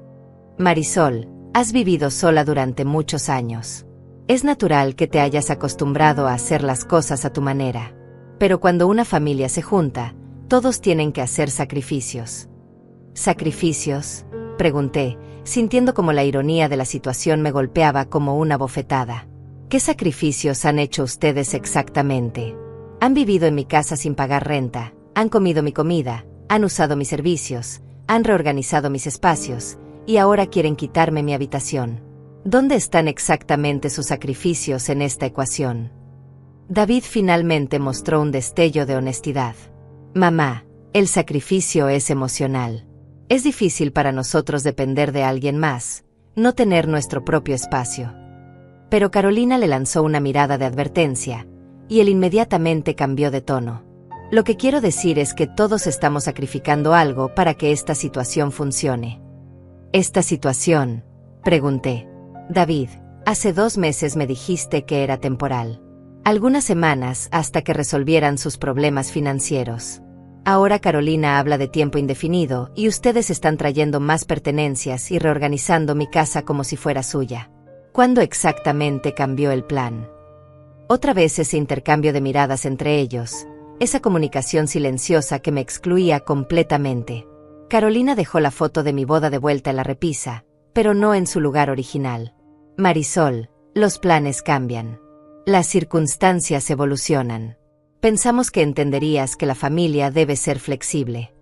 Marisol, has vivido sola durante muchos años. Es natural que te hayas acostumbrado a hacer las cosas a tu manera. Pero cuando una familia se junta, todos tienen que hacer sacrificios. ¿Sacrificios?, pregunté, sintiendo como la ironía de la situación me golpeaba como una bofetada. ¿Qué sacrificios han hecho ustedes exactamente? Han vivido en mi casa sin pagar renta, han comido mi comida, han usado mis servicios, han reorganizado mis espacios, y ahora quieren quitarme mi habitación. ¿Dónde están exactamente sus sacrificios en esta ecuación? David finalmente mostró un destello de honestidad. Mamá, el sacrificio es emocional. Es difícil para nosotros depender de alguien más, no tener nuestro propio espacio. Pero Carolina le lanzó una mirada de advertencia, y él inmediatamente cambió de tono. Lo que quiero decir es que todos estamos sacrificando algo para que esta situación funcione. ¿Esta situación?, pregunté. David, hace 2 meses me dijiste que era temporal. Algunas semanas hasta que resolvieran sus problemas financieros. Ahora Carolina habla de tiempo indefinido y ustedes están trayendo más pertenencias y reorganizando mi casa como si fuera suya. ¿Cuándo exactamente cambió el plan? Otra vez ese intercambio de miradas entre ellos, esa comunicación silenciosa que me excluía completamente. Carolina dejó la foto de mi boda de vuelta en la repisa, pero no en su lugar original. Marisol, los planes cambian. Las circunstancias evolucionan. Pensamos que entenderías que la familia debe ser flexible.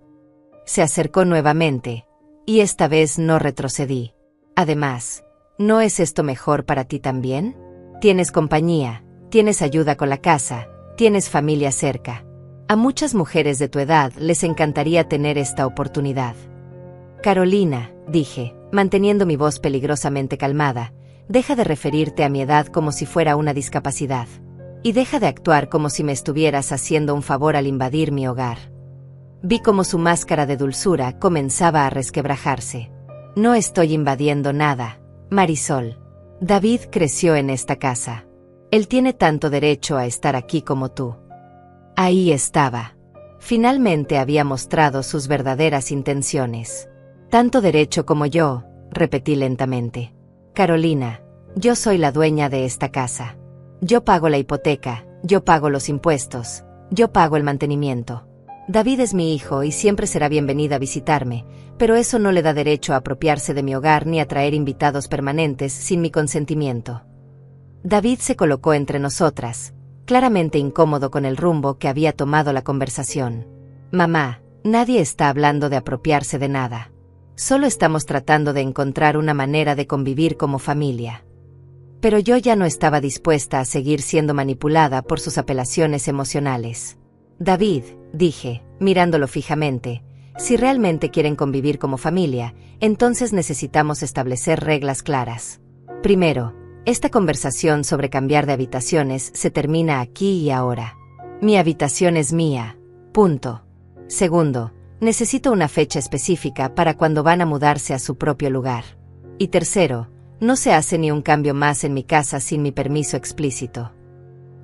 Se acercó nuevamente, y esta vez no retrocedí. Además, ¿no es esto mejor para ti también? Tienes compañía, tienes ayuda con la casa, tienes familia cerca. A muchas mujeres de tu edad les encantaría tener esta oportunidad. Carolina, dije, manteniendo mi voz peligrosamente calmada, deja de referirte a mi edad como si fuera una discapacidad. Y deja de actuar como si me estuvieras haciendo un favor al invadir mi hogar. Vi cómo su máscara de dulzura comenzaba a resquebrajarse. No estoy invadiendo nada, Marisol. David creció en esta casa. Él tiene tanto derecho a estar aquí como tú. Ahí estaba. Finalmente había mostrado sus verdaderas intenciones. Tanto derecho como yo, repetí lentamente. Carolina, yo soy la dueña de esta casa. Yo pago la hipoteca, yo pago los impuestos, yo pago el mantenimiento. David es mi hijo y siempre será bienvenida a visitarme, pero eso no le da derecho a apropiarse de mi hogar ni a traer invitados permanentes sin mi consentimiento. David se colocó entre nosotras, claramente incómodo con el rumbo que había tomado la conversación. Mamá, nadie está hablando de apropiarse de nada. Solo estamos tratando de encontrar una manera de convivir como familia. Pero yo ya no estaba dispuesta a seguir siendo manipulada por sus apelaciones emocionales. David, dije, mirándolo fijamente, si realmente quieren convivir como familia, entonces necesitamos establecer reglas claras. Primero, esta conversación sobre cambiar de habitaciones se termina aquí y ahora. Mi habitación es mía, punto. Segundo, necesito una fecha específica para cuando van a mudarse a su propio lugar. Y tercero, no se hace ni un cambio más en mi casa sin mi permiso explícito.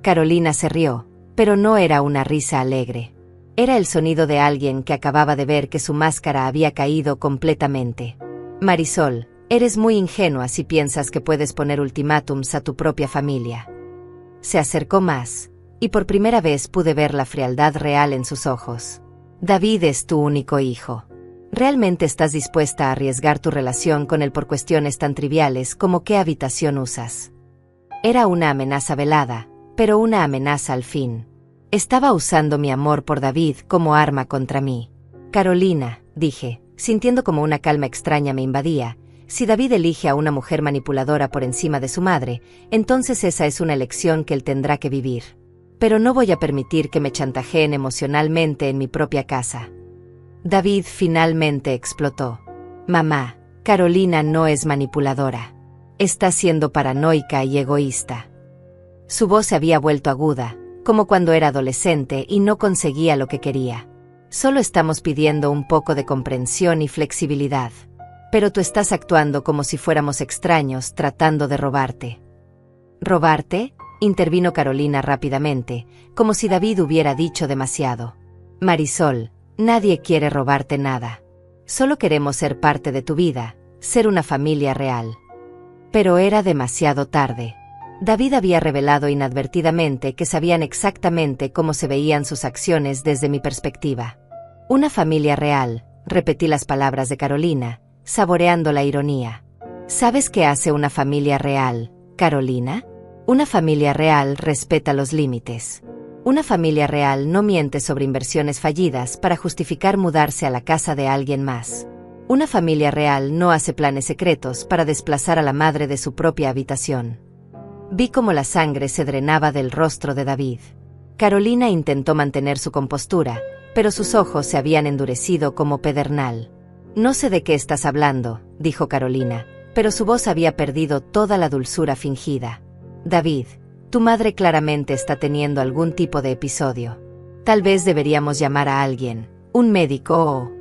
Carolina se rió, pero no era una risa alegre. Era el sonido de alguien que acababa de ver que su máscara había caído completamente. Marisol, eres muy ingenua si piensas que puedes poner ultimátums a tu propia familia. Se acercó más, y por primera vez pude ver la frialdad real en sus ojos. David es tu único hijo. ¿Realmente estás dispuesta a arriesgar tu relación con él por cuestiones tan triviales como qué habitación usas? Era una amenaza velada, pero una amenaza al fin. Estaba usando mi amor por David como arma contra mí. Carolina, dije, sintiendo como una calma extraña me invadía, si David elige a una mujer manipuladora por encima de su madre, entonces esa es una elección que él tendrá que vivir. Pero no voy a permitir que me chantajeen emocionalmente en mi propia casa. David finalmente explotó. Mamá, Carolina no es manipuladora. Está siendo paranoica y egoísta. Su voz se había vuelto aguda, como cuando era adolescente y no conseguía lo que quería. Solo estamos pidiendo un poco de comprensión y flexibilidad. Pero tú estás actuando como si fuéramos extraños tratando de robarte. ¿Robarte?, intervino Carolina rápidamente, como si David hubiera dicho demasiado. Marisol, nadie quiere robarte nada. Solo queremos ser parte de tu vida, ser una familia real. Pero era demasiado tarde. David había revelado inadvertidamente que sabían exactamente cómo se veían sus acciones desde mi perspectiva. Una familia real, repetí las palabras de Carolina, saboreando la ironía. ¿Sabes qué hace una familia real, Carolina? Una familia real respeta los límites. Una familia real no miente sobre inversiones fallidas para justificar mudarse a la casa de alguien más. Una familia real no hace planes secretos para desplazar a la madre de su propia habitación. Vi cómo la sangre se drenaba del rostro de David. Carolina intentó mantener su compostura, pero sus ojos se habían endurecido como pedernal. No sé de qué estás hablando, dijo Carolina, pero su voz había perdido toda la dulzura fingida. David, tu madre claramente está teniendo algún tipo de episodio. Tal vez deberíamos llamar a alguien, un médico o...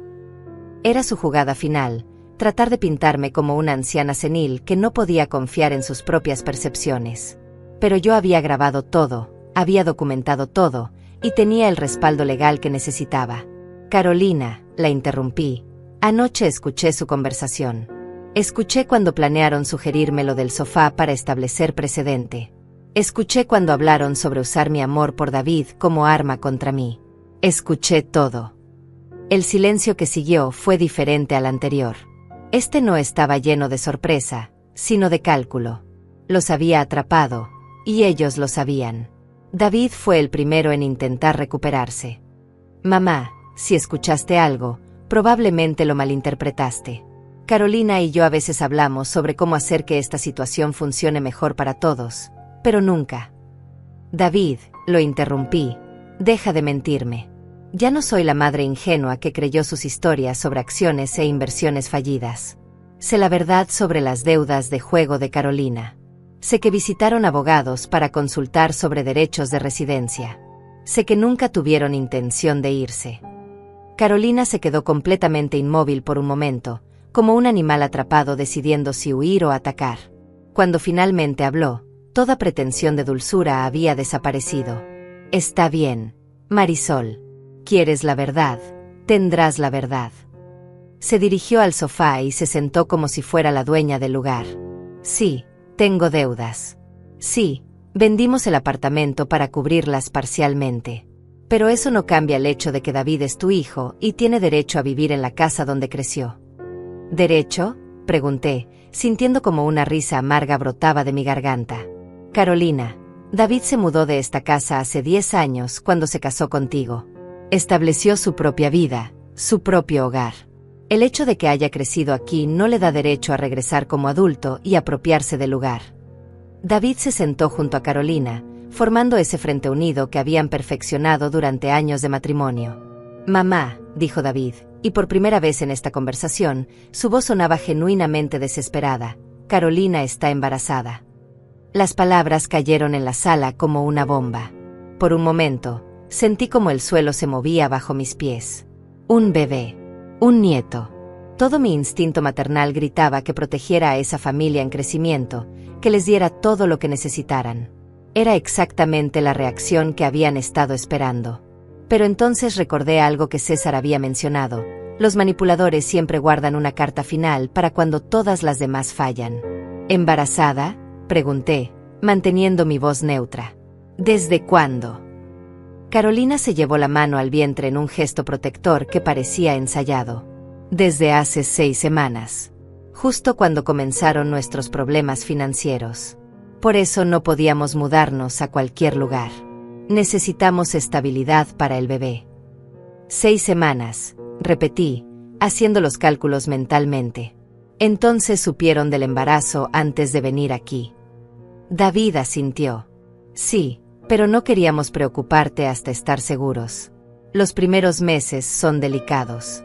Era su jugada final, tratar de pintarme como una anciana senil que no podía confiar en sus propias percepciones. Pero yo había grabado todo, había documentado todo, y tenía el respaldo legal que necesitaba. Carolina, la interrumpí. Anoche escuché su conversación. Escuché cuando planearon sugerirme lo del sofá para establecer precedente. Escuché cuando hablaron sobre usar mi amor por David como arma contra mí. Escuché todo. El silencio que siguió fue diferente al anterior. Este no estaba lleno de sorpresa, sino de cálculo. Los había atrapado, y ellos lo sabían. David fue el primero en intentar recuperarse. Mamá, si escuchaste algo, probablemente lo malinterpretaste. Carolina y yo a veces hablamos sobre cómo hacer que esta situación funcione mejor para todos, pero nunca. David, lo interrumpí, deja de mentirme. Ya no soy la madre ingenua que creyó sus historias sobre acciones e inversiones fallidas. Sé la verdad sobre las deudas de juego de Carolina. Sé que visitaron abogados para consultar sobre derechos de residencia. Sé que nunca tuvieron intención de irse. Carolina se quedó completamente inmóvil por un momento, como un animal atrapado decidiendo si huir o atacar. Cuando finalmente habló, toda pretensión de dulzura había desaparecido. Está bien, Marisol. ¿Quieres la verdad? Tendrás la verdad. Se dirigió al sofá y se sentó como si fuera la dueña del lugar. Sí, tengo deudas. Sí, vendimos el apartamento para cubrirlas parcialmente. Pero eso no cambia el hecho de que David es tu hijo y tiene derecho a vivir en la casa donde creció. ¿Derecho?, pregunté, sintiendo como una risa amarga brotaba de mi garganta. Carolina, David se mudó de esta casa hace 10 años cuando se casó contigo. Estableció su propia vida, su propio hogar. El hecho de que haya crecido aquí no le da derecho a regresar como adulto y apropiarse del lugar. David se sentó junto a Carolina, formando ese frente unido que habían perfeccionado durante años de matrimonio. Mamá, dijo David, y por primera vez en esta conversación, su voz sonaba genuinamente desesperada. Carolina está embarazada. Las palabras cayeron en la sala como una bomba. Por un momento, sentí como el suelo se movía bajo mis pies. Un bebé. Un nieto. Todo mi instinto maternal gritaba que protegiera a esa familia en crecimiento, que les diera todo lo que necesitaran. Era exactamente la reacción que habían estado esperando. Pero entonces recordé algo que César había mencionado. Los manipuladores siempre guardan una carta final para cuando todas las demás fallan. ¿Embarazada?, pregunté, manteniendo mi voz neutra. ¿Desde cuándo? Carolina se llevó la mano al vientre en un gesto protector que parecía ensayado. Desde hace 6 semanas. Justo cuando comenzaron nuestros problemas financieros. Por eso no podíamos mudarnos a cualquier lugar. Necesitamos estabilidad para el bebé. 6 semanas, repetí, haciendo los cálculos mentalmente. Entonces supieron del embarazo antes de venir aquí. David asintió. Sí, pero no queríamos preocuparte hasta estar seguros. Los primeros meses son delicados.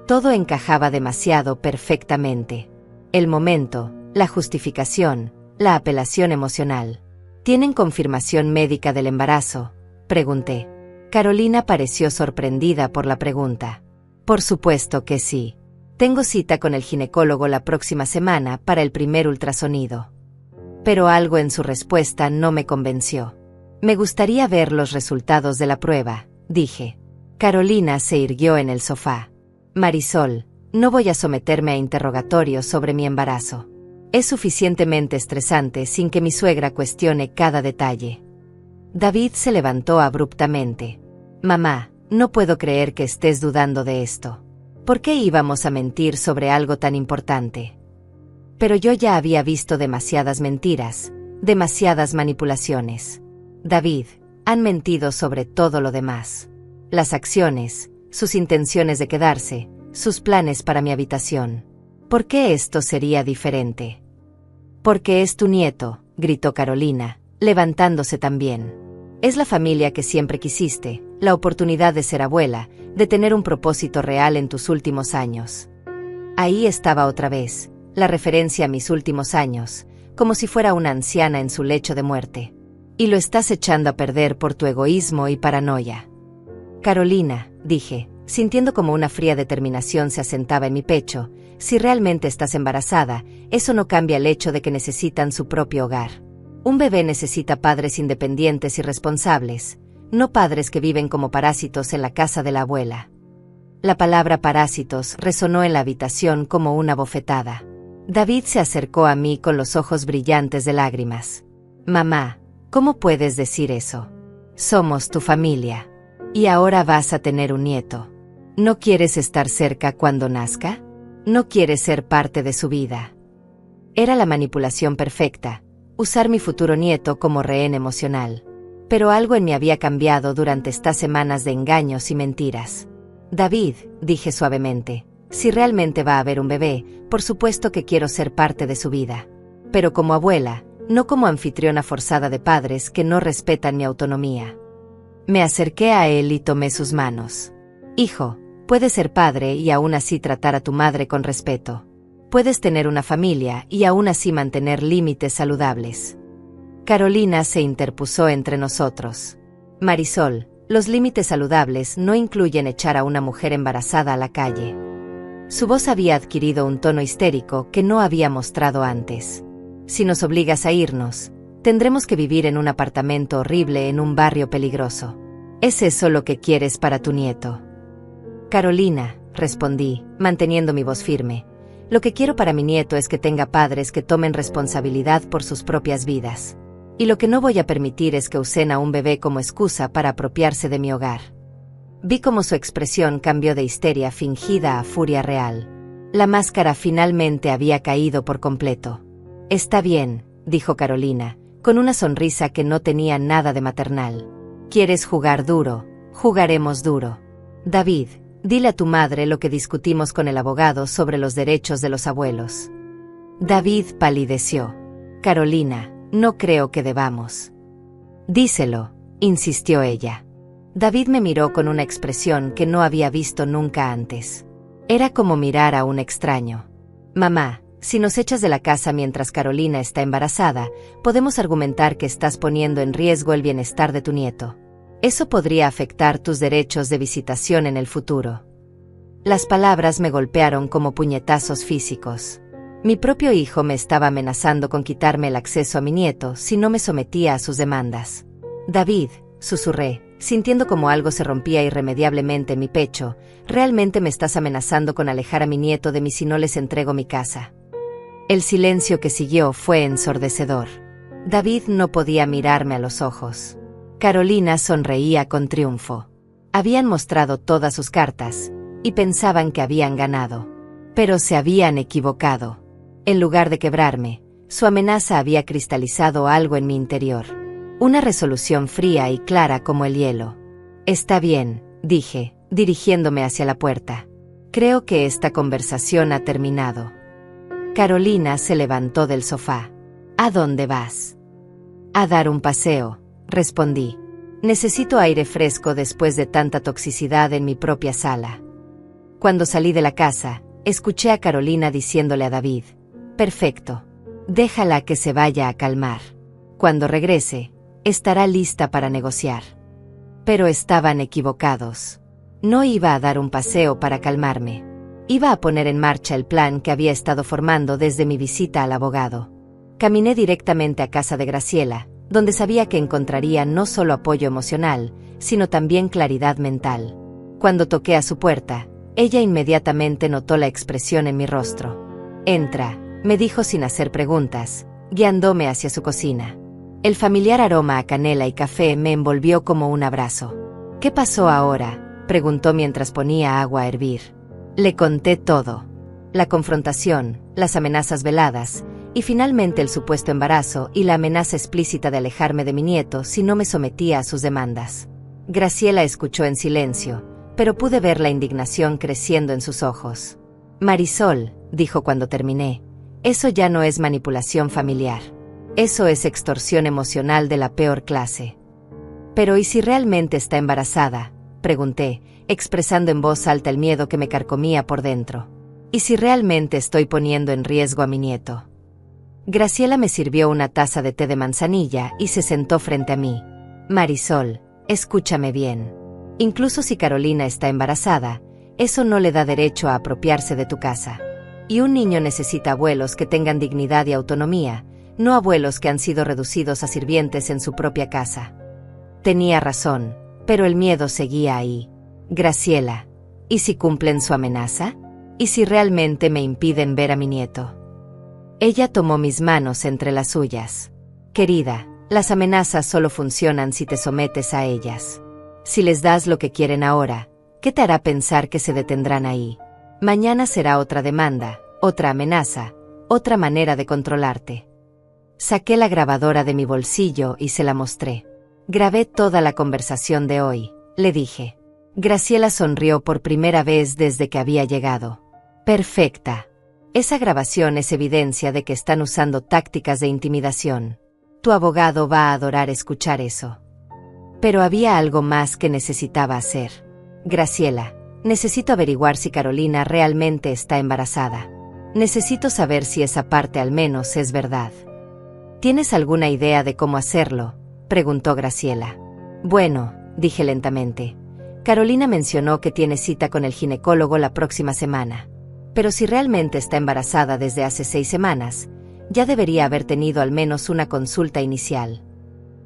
Todo encajaba demasiado perfectamente. El momento, la justificación, la apelación emocional. ¿Tienen confirmación médica del embarazo?, pregunté. Carolina pareció sorprendida por la pregunta. Por supuesto que sí. Tengo cita con el ginecólogo la próxima semana para el primer ultrasonido. Pero algo en su respuesta no me convenció. Me gustaría ver los resultados de la prueba, dije. Carolina se irguió en el sofá. Marisol, no voy a someterme a interrogatorios sobre mi embarazo. Es suficientemente estresante sin que mi suegra cuestione cada detalle. David se levantó abruptamente. Mamá, no puedo creer que estés dudando de esto. ¿Por qué íbamos a mentir sobre algo tan importante? Pero yo ya había visto demasiadas mentiras, demasiadas manipulaciones. David, han mentido sobre todo lo demás. Las acciones, sus intenciones de quedarse, sus planes para mi habitación. ¿Por qué esto sería diferente? Porque es tu nieto, gritó Carolina, levantándose también. Es la familia que siempre quisiste, la oportunidad de ser abuela, de tener un propósito real en tus últimos años. Ahí estaba otra vez, la referencia a mis últimos años, como si fuera una anciana en su lecho de muerte. Y lo estás echando a perder por tu egoísmo y paranoia. Carolina, dije, sintiendo como una fría determinación se asentaba en mi pecho, si realmente estás embarazada, eso no cambia el hecho de que necesitan su propio hogar. Un bebé necesita padres independientes y responsables, no padres que viven como parásitos en la casa de la abuela. La palabra parásitos resonó en la habitación como una bofetada. David se acercó a mí con los ojos brillantes de lágrimas. Mamá, ¿cómo puedes decir eso? Somos tu familia. Y ahora vas a tener un nieto. ¿No quieres estar cerca cuando nazca? ¿No quieres ser parte de su vida? Era la manipulación perfecta, usar mi futuro nieto como rehén emocional. Pero algo en mí había cambiado durante estas semanas de engaños y mentiras. David, dije suavemente, si realmente va a haber un bebé, por supuesto que quiero ser parte de su vida. Pero como abuela, no como anfitriona forzada de padres que no respetan mi autonomía. Me acerqué a él y tomé sus manos. Hijo, puedes ser padre y aún así tratar a tu madre con respeto. Puedes tener una familia y aún así mantener límites saludables. Carolina se interpuso entre nosotros. Marisol, los límites saludables no incluyen echar a una mujer embarazada a la calle. Su voz había adquirido un tono histérico que no había mostrado antes. Si nos obligas a irnos, tendremos que vivir en un apartamento horrible en un barrio peligroso. ¿Es eso lo que quieres para tu nieto? Carolina, respondí, manteniendo mi voz firme, lo que quiero para mi nieto es que tenga padres que tomen responsabilidad por sus propias vidas. Y lo que no voy a permitir es que usen a un bebé como excusa para apropiarse de mi hogar. Vi cómo su expresión cambió de histeria fingida a furia real. La máscara finalmente había caído por completo. Está bien, dijo Carolina, con una sonrisa que no tenía nada de maternal. ¿Quieres jugar duro? Jugaremos duro. David, dile a tu madre lo que discutimos con el abogado sobre los derechos de los abuelos. David palideció. Carolina, no creo que debamos. Díselo, insistió ella. David me miró con una expresión que no había visto nunca antes. Era como mirar a un extraño. Mamá, si nos echas de la casa mientras Carolina está embarazada, podemos argumentar que estás poniendo en riesgo el bienestar de tu nieto. Eso podría afectar tus derechos de visitación en el futuro. Las palabras me golpearon como puñetazos físicos. Mi propio hijo me estaba amenazando con quitarme el acceso a mi nieto si no me sometía a sus demandas. David, susurré, sintiendo como algo se rompía irremediablemente en mi pecho, realmente me estás amenazando con alejar a mi nieto de mí si no les entrego mi casa. El silencio que siguió fue ensordecedor. David no podía mirarme a los ojos. Carolina sonreía con triunfo. Habían mostrado todas sus cartas, y pensaban que habían ganado. Pero se habían equivocado. En lugar de quebrarme, su amenaza había cristalizado algo en mi interior. Una resolución fría y clara como el hielo. Está bien, dije, dirigiéndome hacia la puerta. Creo que esta conversación ha terminado. Carolina se levantó del sofá. ¿A dónde vas? A dar un paseo, respondí. Necesito aire fresco después de tanta toxicidad en mi propia sala. Cuando salí de la casa, escuché a Carolina diciéndole a David, perfecto, déjala que se vaya a calmar. Cuando regrese, estará lista para negociar. Pero estaban equivocados. No iba a dar un paseo para calmarme. Iba a poner en marcha el plan que había estado formando desde mi visita al abogado. Caminé directamente a casa de Graciela, donde sabía que encontraría no solo apoyo emocional, sino también claridad mental. Cuando toqué a su puerta, ella inmediatamente notó la expresión en mi rostro. «Entra», me dijo sin hacer preguntas, guiándome hacia su cocina. El familiar aroma a canela y café me envolvió como un abrazo. «¿Qué pasó ahora?», preguntó mientras ponía agua a hervir. Le conté todo. La confrontación, las amenazas veladas, y finalmente el supuesto embarazo y la amenaza explícita de alejarme de mi nieto si no me sometía a sus demandas. Graciela escuchó en silencio, pero pude ver la indignación creciendo en sus ojos. «Marisol», dijo cuando terminé, «eso ya no es manipulación familiar. Eso es extorsión emocional de la peor clase». «Pero ¿y si realmente está embarazada?», pregunté, expresando en voz alta el miedo que me carcomía por dentro. «¿Y si realmente estoy poniendo en riesgo a mi nieto?». Graciela me sirvió una taza de té de manzanilla y se sentó frente a mí. «Marisol, escúchame bien. Incluso si Carolina está embarazada, eso no le da derecho a apropiarse de tu casa. Y un niño necesita abuelos que tengan dignidad y autonomía, no abuelos que han sido reducidos a sirvientes en su propia casa». Tenía razón, pero el miedo seguía ahí. «Graciela, ¿y si cumplen su amenaza? ¿Y si realmente me impiden ver a mi nieto?». Ella tomó mis manos entre las suyas. «Querida, las amenazas solo funcionan si te sometes a ellas. Si les das lo que quieren ahora, ¿qué te hará pensar que se detendrán ahí? Mañana será otra demanda, otra amenaza, otra manera de controlarte». Saqué la grabadora de mi bolsillo y se la mostré. «Grabé toda la conversación de hoy», le dije. Graciela sonrió por primera vez desde que había llegado. «Perfecta. Esa grabación es evidencia de que están usando tácticas de intimidación. Tu abogado va a adorar escuchar eso». Pero había algo más que necesitaba hacer. «Graciela, necesito averiguar si Carolina realmente está embarazada. Necesito saber si esa parte al menos es verdad». «¿Tienes alguna idea de cómo hacerlo?», preguntó Graciela. «Bueno», dije lentamente. «Carolina mencionó que tiene cita con el ginecólogo la próxima semana. Pero si realmente está embarazada desde hace 6 semanas, ya debería haber tenido al menos una consulta inicial».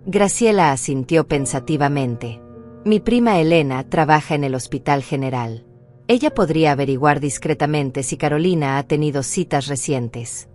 Graciela asintió pensativamente. «Mi prima Elena trabaja en el Hospital General. Ella podría averiguar discretamente si Carolina ha tenido citas recientes».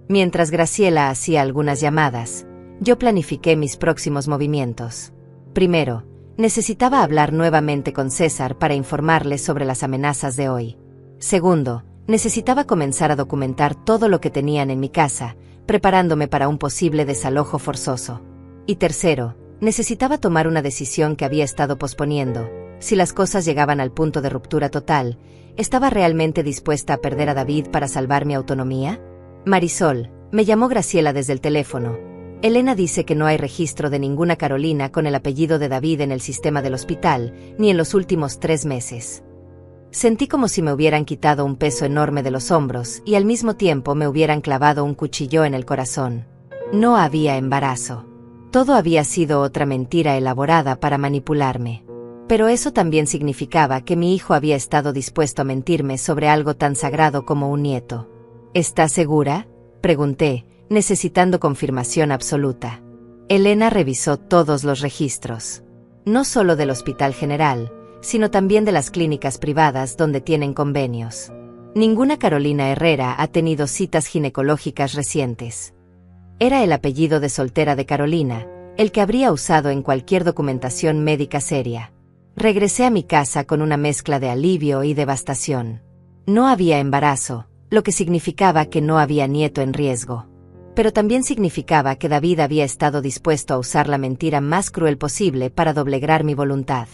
Mientras Graciela hacía algunas llamadas, yo planifiqué mis próximos movimientos. Primero, necesitaba hablar nuevamente con César para informarle sobre las amenazas de hoy. Segundo, necesitaba comenzar a documentar todo lo que tenían en mi casa, preparándome para un posible desalojo forzoso. Y tercero, necesitaba tomar una decisión que había estado posponiendo. Si las cosas llegaban al punto de ruptura total, ¿estaba realmente dispuesta a perder a David para salvar mi autonomía? «Marisol», me llamó Graciela desde el teléfono. «Elena dice que no hay registro de ninguna Carolina con el apellido de David en el sistema del hospital, ni en los últimos 3 meses». Sentí como si me hubieran quitado un peso enorme de los hombros y al mismo tiempo me hubieran clavado un cuchillo en el corazón. No había embarazo. Todo había sido otra mentira elaborada para manipularme. Pero eso también significaba que mi hijo había estado dispuesto a mentirme sobre algo tan sagrado como un nieto. «¿Estás segura?», pregunté, necesitando confirmación absoluta. Elena revisó todos los registros. No solo del Hospital General, sino también de las clínicas privadas donde tienen convenios. Ninguna Carolina Herrera ha tenido citas ginecológicas recientes. Era el apellido de soltera de Carolina, el que habría usado en cualquier documentación médica seria. Regresé a mi casa con una mezcla de alivio y devastación. No había embarazo, lo que significaba que no había nieto en riesgo. Pero también significaba que David había estado dispuesto a usar la mentira más cruel posible para doblegar mi voluntad.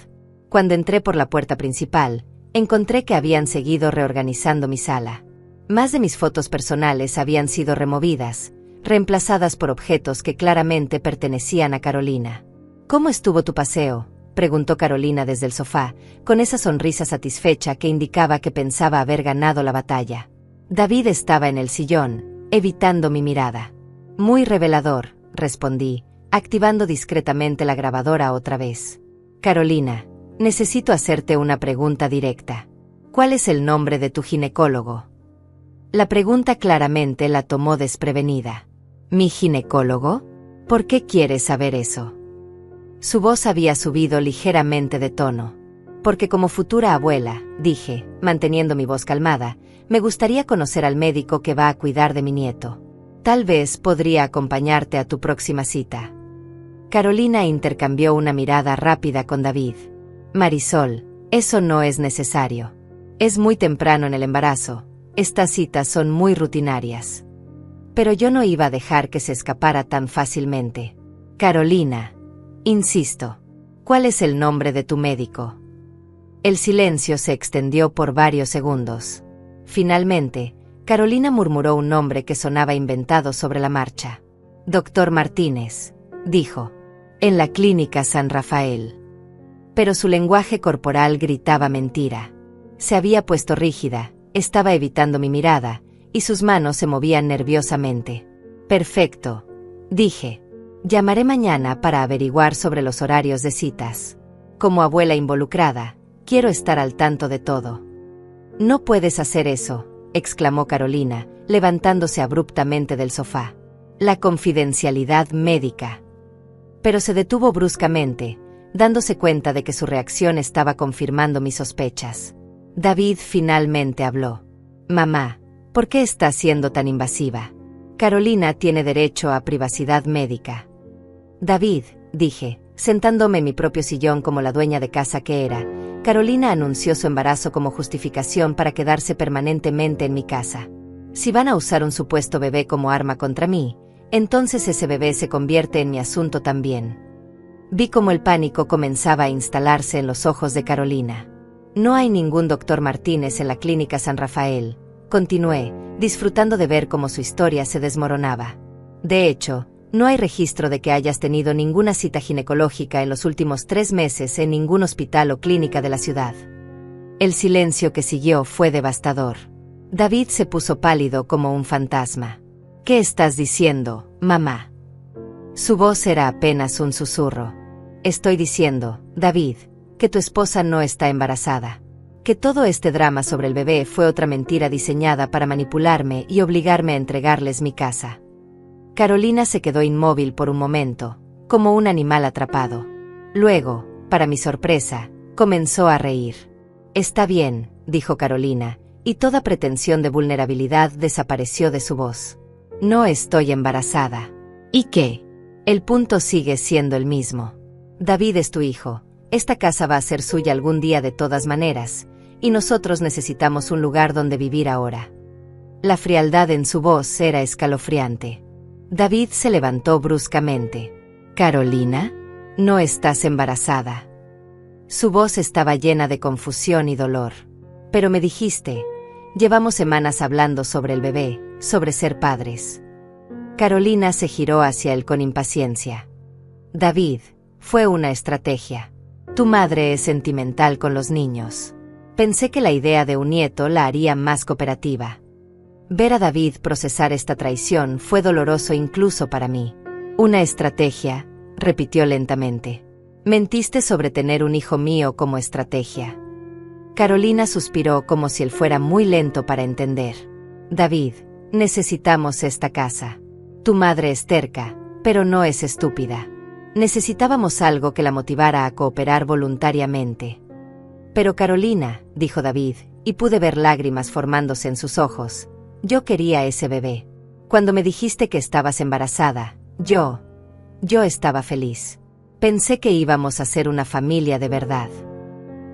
Cuando entré por la puerta principal, encontré que habían seguido reorganizando mi sala. Más de mis fotos personales habían sido removidas, reemplazadas por objetos que claramente pertenecían a Carolina. «¿Cómo estuvo tu paseo?», preguntó Carolina desde el sofá, con esa sonrisa satisfecha que indicaba que pensaba haber ganado la batalla. David estaba en el sillón, evitando mi mirada. «Muy revelador», respondí, activando discretamente la grabadora otra vez. Carolina, necesito hacerte una pregunta directa. ¿Cuál es el nombre de tu ginecólogo? La pregunta claramente la tomó desprevenida. ¿Mi ginecólogo? ¿Por qué quieres saber eso? Su voz había subido ligeramente de tono. Porque como futura abuela, dije, manteniendo mi voz calmada, me gustaría conocer al médico que va a cuidar de mi nieto. Tal vez podría acompañarte a tu próxima cita. Carolina intercambió una mirada rápida con David. Marisol, eso no es necesario. Es muy temprano en el embarazo. Estas citas son muy rutinarias. Pero yo no iba a dejar que se escapara tan fácilmente. Carolina, insisto, ¿cuál es el nombre de tu médico? El silencio se extendió por varios segundos. Finalmente, Carolina murmuró un nombre que sonaba inventado sobre la marcha. Doctor Martínez, dijo, en la clínica San Rafael. Pero su lenguaje corporal gritaba mentira. Se había puesto rígida, estaba evitando mi mirada, y sus manos se movían nerviosamente. Perfecto, dije. Llamaré mañana para averiguar sobre los horarios de citas. Como abuela involucrada, quiero estar al tanto de todo. No puedes hacer eso, exclamó Carolina, levantándose abruptamente del sofá. La confidencialidad médica. Pero se detuvo bruscamente, dándose cuenta de que su reacción estaba confirmando mis sospechas. David finalmente habló. Mamá, ¿por qué estás siendo tan invasiva? Carolina tiene derecho a privacidad médica. David, dije, sentándome en mi propio sillón como la dueña de casa que era, Carolina anunció su embarazo como justificación para quedarse permanentemente en mi casa. Si van a usar un supuesto bebé como arma contra mí, entonces ese bebé se convierte en mi asunto también. Vi cómo el pánico comenzaba a instalarse en los ojos de Carolina. No hay ningún doctor Martínez en la clínica San Rafael, continué, disfrutando de ver cómo su historia se desmoronaba. De hecho, no hay registro de que hayas tenido ninguna cita ginecológica en los últimos 3 meses en ningún hospital o clínica de la ciudad. El silencio que siguió fue devastador. David se puso pálido como un fantasma. ¿Qué estás diciendo, mamá? Su voz era apenas un susurro. Estoy diciendo, David, que tu esposa no está embarazada. Que todo este drama sobre el bebé fue otra mentira diseñada para manipularme y obligarme a entregarles mi casa. Carolina se quedó inmóvil por un momento, como un animal atrapado. Luego, para mi sorpresa, comenzó a reír. Está bien, dijo Carolina, y toda pretensión de vulnerabilidad desapareció de su voz. No estoy embarazada. ¿Y qué? El punto sigue siendo el mismo. David es tu hijo. Esta casa va a ser suya algún día de todas maneras, y nosotros necesitamos un lugar donde vivir ahora. La frialdad en su voz era escalofriante. David se levantó bruscamente. Carolina, no estás embarazada. Su voz estaba llena de confusión y dolor. Pero me dijiste, llevamos semanas hablando sobre el bebé, sobre ser padres. Carolina se giró hacia él con impaciencia. David, fue una estrategia. Tu madre es sentimental con los niños. Pensé que la idea de un nieto la haría más cooperativa. Ver a David procesar esta traición fue doloroso incluso para mí. Una estrategia, repitió lentamente. Mentiste sobre tener un hijo mío como estrategia. Carolina suspiró como si él fuera muy lento para entender. David, necesitamos esta casa. Tu madre es terca, pero no es estúpida. Necesitábamos algo que la motivara a cooperar voluntariamente. Pero Carolina, dijo David, y pude ver lágrimas formándose en sus ojos, yo quería ese bebé. Cuando me dijiste que estabas embarazada, yo estaba feliz. Pensé que íbamos a ser una familia de verdad.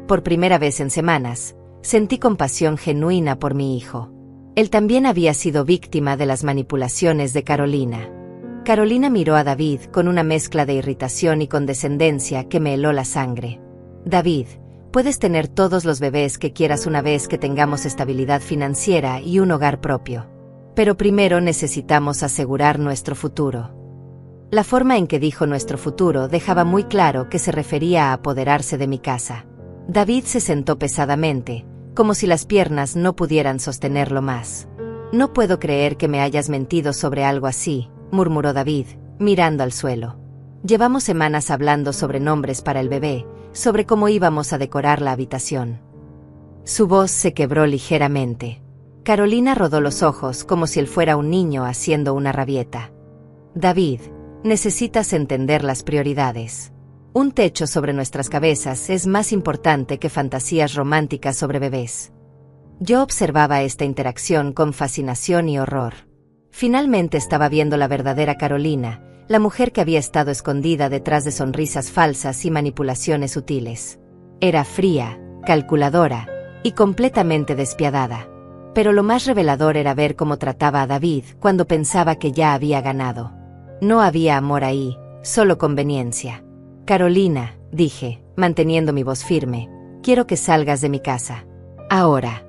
Por primera vez en semanas, sentí compasión genuina por mi hijo. Él también había sido víctima de las manipulaciones de Carolina. Carolina miró a David con una mezcla de irritación y condescendencia que me heló la sangre. David, puedes tener todos los bebés que quieras una vez que tengamos estabilidad financiera y un hogar propio. Pero primero necesitamos asegurar nuestro futuro. La forma en que dijo nuestro futuro dejaba muy claro que se refería a apoderarse de mi casa. David se sentó pesadamente, como si las piernas no pudieran sostenerlo más. No puedo creer que me hayas mentido sobre algo así, murmuró David, mirando al suelo. Llevamos semanas hablando sobre nombres para el bebé, sobre cómo íbamos a decorar la habitación. Su voz se quebró ligeramente. Carolina rodó los ojos como si él fuera un niño haciendo una rabieta. David, necesitas entender las prioridades. Un techo sobre nuestras cabezas es más importante que fantasías románticas sobre bebés. Yo observaba esta interacción con fascinación y horror. Finalmente estaba viendo la verdadera Carolina, la mujer que había estado escondida detrás de sonrisas falsas y manipulaciones sutiles. Era fría, calculadora y completamente despiadada. Pero lo más revelador era ver cómo trataba a David cuando pensaba que ya había ganado. No había amor ahí, solo conveniencia. Carolina, dije, manteniendo mi voz firme, quiero que salgas de mi casa. Ahora.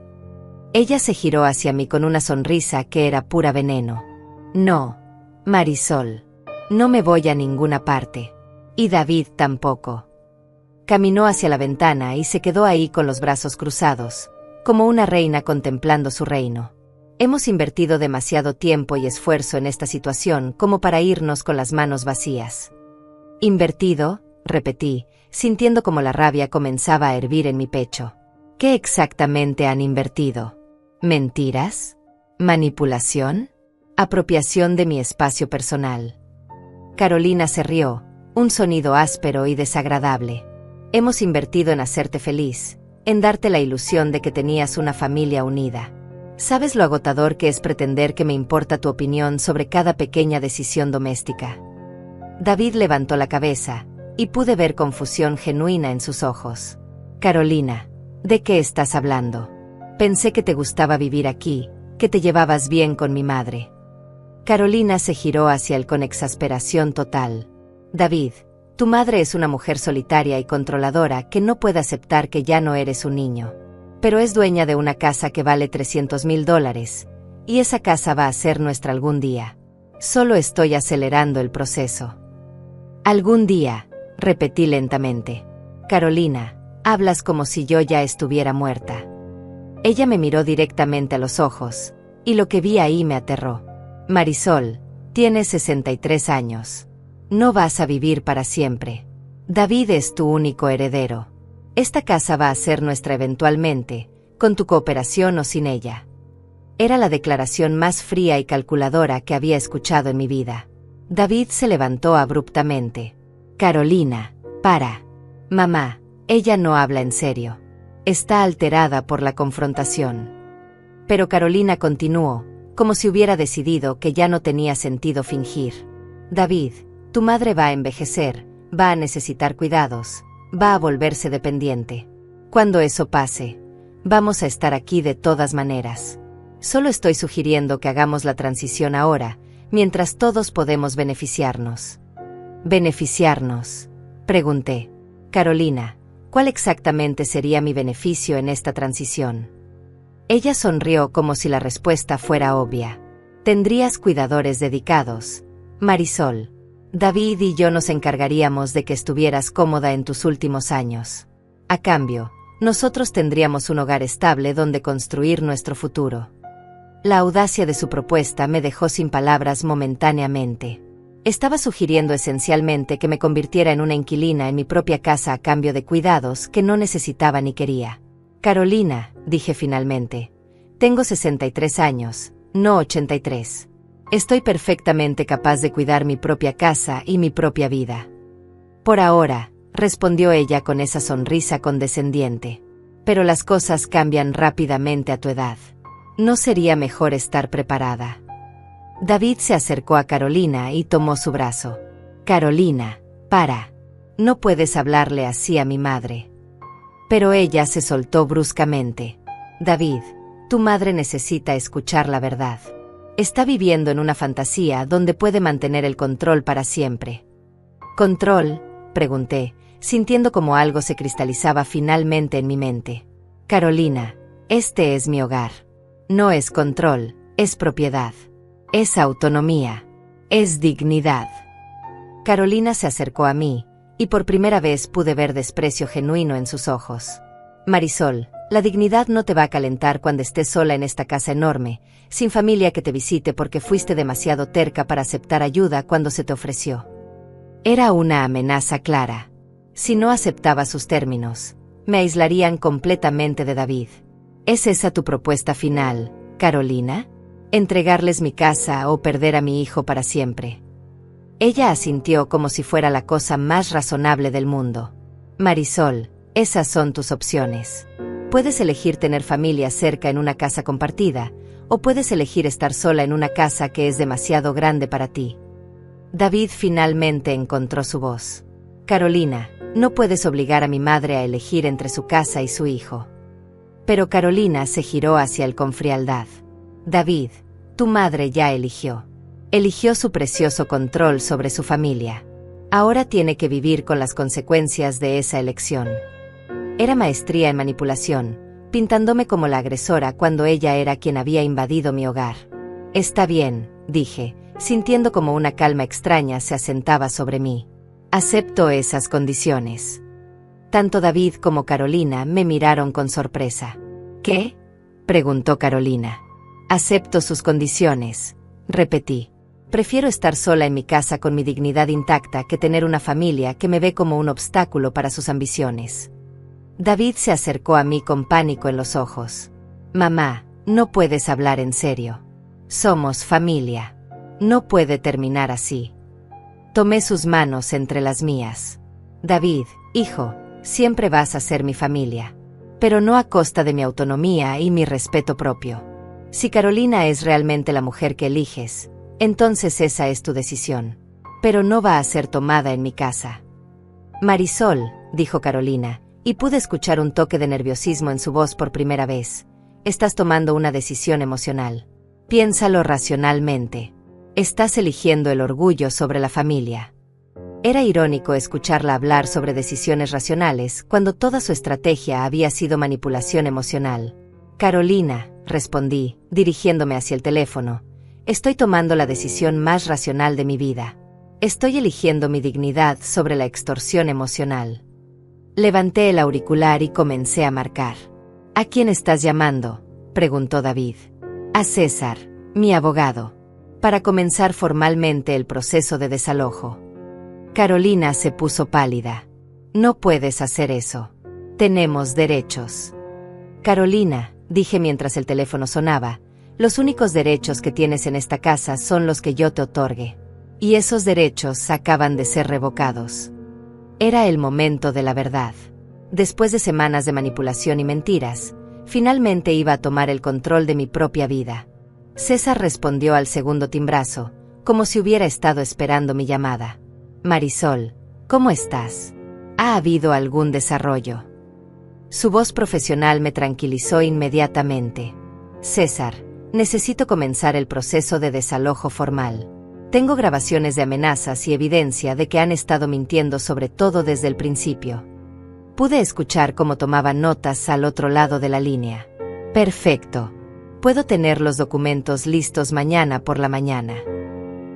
Ella se giró hacia mí con una sonrisa que era pura veneno. No, Marisol. No me voy a ninguna parte. Y David tampoco. Caminó hacia la ventana y se quedó ahí con los brazos cruzados, como una reina contemplando su reino. Hemos invertido demasiado tiempo y esfuerzo en esta situación como para irnos con las manos vacías. ¿Invertido?, repetí, sintiendo como la rabia comenzaba a hervir en mi pecho. ¿Qué exactamente han invertido? ¿Mentiras? ¿Manipulación? ¿Apropiación de mi espacio personal? Carolina se rió, un sonido áspero y desagradable. Hemos invertido en hacerte feliz, en darte la ilusión de que tenías una familia unida. ¿Sabes lo agotador que es pretender que me importa tu opinión sobre cada pequeña decisión doméstica? David levantó la cabeza, y pude ver confusión genuina en sus ojos. Carolina, ¿de qué estás hablando? Pensé que te gustaba vivir aquí, que te llevabas bien con mi madre. Carolina se giró hacia él con exasperación total. David, tu madre es una mujer solitaria y controladora que no puede aceptar que ya no eres un niño. Pero es dueña de una casa que vale $300,000, y esa casa va a ser nuestra algún día. Solo estoy acelerando el proceso. Algún día, repetí lentamente. Carolina, hablas como si yo ya estuviera muerta. Ella me miró directamente a los ojos, y lo que vi ahí me aterró. Marisol, tienes 63 años. No vas a vivir para siempre. David es tu único heredero. Esta casa va a ser nuestra eventualmente, con tu cooperación o sin ella. Era la declaración más fría y calculadora que había escuchado en mi vida. David se levantó abruptamente. Carolina, para. Mamá, ella no habla en serio. Está alterada por la confrontación. Pero Carolina continuó, como si hubiera decidido que ya no tenía sentido fingir. David, tu madre va a envejecer, va a necesitar cuidados, va a volverse dependiente. Cuando eso pase, vamos a estar aquí de todas maneras. Solo estoy sugiriendo que hagamos la transición ahora, mientras todos podemos beneficiarnos. ¿Beneficiarnos?, pregunté. Carolina, ¿cuál exactamente sería mi beneficio en esta transición? Ella sonrió como si la respuesta fuera obvia. Tendrías cuidadores dedicados, Marisol. David y yo nos encargaríamos de que estuvieras cómoda en tus últimos años. A cambio, nosotros tendríamos un hogar estable donde construir nuestro futuro. La audacia de su propuesta me dejó sin palabras momentáneamente. Estaba sugiriendo esencialmente que me convirtiera en una inquilina en mi propia casa a cambio de cuidados que no necesitaba ni quería. Carolina, dije finalmente, tengo 63 años, no 83. Estoy perfectamente capaz de cuidar mi propia casa y mi propia vida. Por ahora, respondió ella con esa sonrisa condescendiente. Pero las cosas cambian rápidamente a tu edad. ¿No sería mejor estar preparada? David se acercó a Carolina y tomó su brazo. Carolina, para. No puedes hablarle así a mi madre. Pero ella se soltó bruscamente. David, tu madre necesita escuchar la verdad. Está viviendo en una fantasía donde puede mantener el control para siempre. ¿Control?, pregunté, sintiendo como algo se cristalizaba finalmente en mi mente. Carolina, este es mi hogar. No es control, es propiedad. Es autonomía. Es dignidad. Carolina se acercó a mí, y por primera vez pude ver desprecio genuino en sus ojos. Marisol, La dignidad no te va a calentar cuando estés sola en esta casa enorme, sin familia que te visite porque fuiste demasiado terca para aceptar ayuda cuando se te ofreció. Era una amenaza clara. Si no aceptaba sus términos, me aislarían completamente de David. ¿Es esa tu propuesta final, Carolina? ¿Entregarles mi casa o perder a mi hijo para siempre? Ella asintió como si fuera la cosa más razonable del mundo. Marisol, esas son tus opciones. Puedes elegir tener familia cerca en una casa compartida, o puedes elegir estar sola en una casa que es demasiado grande para ti. David finalmente encontró su voz. Carolina, no puedes obligar a mi madre a elegir entre su casa y su hijo. Pero Carolina se giró hacia él con frialdad. David, tu madre ya eligió. Eligió su precioso control sobre su familia. Ahora tiene que vivir con las consecuencias de esa elección. Era maestría en manipulación, pintándome como la agresora cuando ella era quien había invadido mi hogar. Está bien, dije, sintiendo como una calma extraña se asentaba sobre mí. Acepto esas condiciones. Tanto David como Carolina me miraron con sorpresa. ¿Qué? Preguntó Carolina. Acepto sus condiciones, repetí. Prefiero estar sola en mi casa con mi dignidad intacta que tener una familia que me ve como un obstáculo para sus ambiciones. David se acercó a mí con pánico en los ojos. Mamá, no puedes hablar en serio. Somos familia. No puede terminar así. Tomé sus manos entre las mías. David, hijo, siempre vas a ser mi familia. Pero no a costa de mi autonomía y mi respeto propio. Si Carolina es realmente la mujer que eliges, entonces esa es tu decisión. Pero no va a ser tomada en mi casa. Marisol, dijo Carolina, y pude escuchar un toque de nerviosismo en su voz por primera vez. Estás tomando una decisión emocional. Piénsalo racionalmente. Estás eligiendo el orgullo sobre la familia. Era irónico escucharla hablar sobre decisiones racionales cuando toda su estrategia había sido manipulación emocional. Carolina, respondí, dirigiéndome hacia el teléfono, estoy tomando la decisión más racional de mi vida. Estoy eligiendo mi dignidad sobre la extorsión emocional. Levanté el auricular y comencé a marcar. ¿A quién estás llamando?, preguntó David. A César, mi abogado, para comenzar formalmente el proceso de desalojo. Carolina se puso pálida. No puedes hacer eso. Tenemos derechos. Carolina, dije mientras el teléfono sonaba, los únicos derechos que tienes en esta casa son los que yo te otorgue. Y esos derechos acaban de ser revocados. Era el momento de la verdad. Después de semanas de manipulación y mentiras, finalmente iba a tomar el control de mi propia vida. César respondió al segundo timbrazo, como si hubiera estado esperando mi llamada. Marisol, ¿cómo estás? ¿Ha habido algún desarrollo? Su voz profesional me tranquilizó inmediatamente. César, necesito comenzar el proceso de desalojo formal. Tengo grabaciones de amenazas y evidencia de que han estado mintiendo sobre todo desde el principio. Pude escuchar cómo tomaban notas al otro lado de la línea. Perfecto. Puedo tener los documentos listos mañana por la mañana.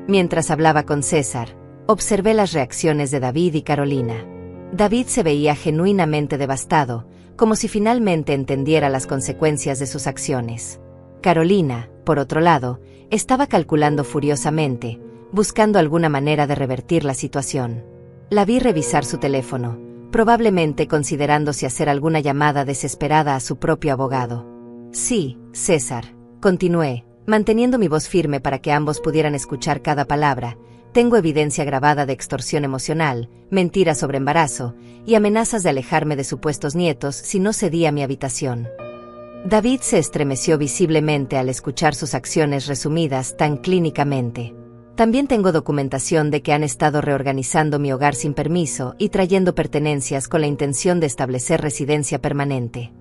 Mientras hablaba con César, observé las reacciones de David y Carolina. David se veía genuinamente devastado, como si finalmente entendiera las consecuencias de sus acciones. Carolina, por otro lado, estaba calculando furiosamente, buscando alguna manera de revertir la situación. La vi revisar su teléfono, probablemente considerando si hacer alguna llamada desesperada a su propio abogado. Sí, César, continué, manteniendo mi voz firme para que ambos pudieran escuchar cada palabra. Tengo evidencia grabada de extorsión emocional, mentiras sobre embarazo y amenazas de alejarme de supuestos nietos si no cedía mi habitación. David se estremeció visiblemente al escuchar sus acciones resumidas tan clínicamente. También tengo documentación de que han estado reorganizando mi hogar sin permiso y trayendo pertenencias con la intención de establecer residencia permanente.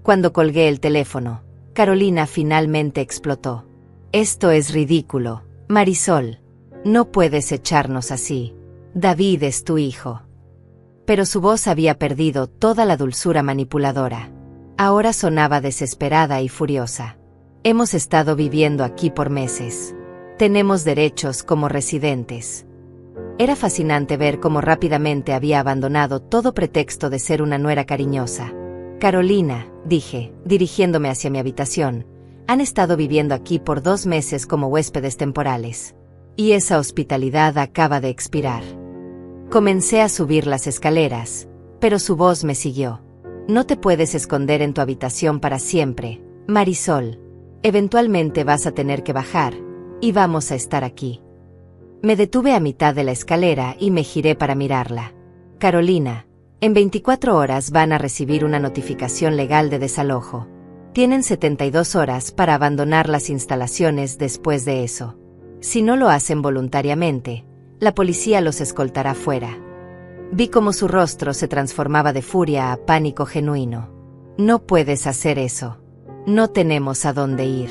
Cuando colgué el teléfono, Carolina finalmente explotó. Esto es ridículo, Marisol. No puedes echarnos así. David es tu hijo. Pero su voz había perdido toda la dulzura manipuladora. Ahora sonaba desesperada y furiosa. Hemos estado viviendo aquí por meses. Tenemos derechos como residentes. Era fascinante ver cómo rápidamente había abandonado todo pretexto de ser una nuera cariñosa. Carolina, dije, dirigiéndome hacia mi habitación, han estado viviendo aquí por 2 meses como huéspedes temporales. Y esa hospitalidad acaba de expirar. Comencé a subir las escaleras, pero su voz me siguió. No te puedes esconder en tu habitación para siempre, Marisol. Eventualmente vas a tener que bajar, y vamos a estar aquí. Me detuve a mitad de la escalera y me giré para mirarla. Carolina, en 24 horas van a recibir una notificación legal de desalojo. Tienen 72 horas para abandonar las instalaciones después de eso. Si no lo hacen voluntariamente, la policía los escoltará fuera. Vi cómo su rostro se transformaba de furia a pánico genuino. No puedes hacer eso. No tenemos a dónde ir.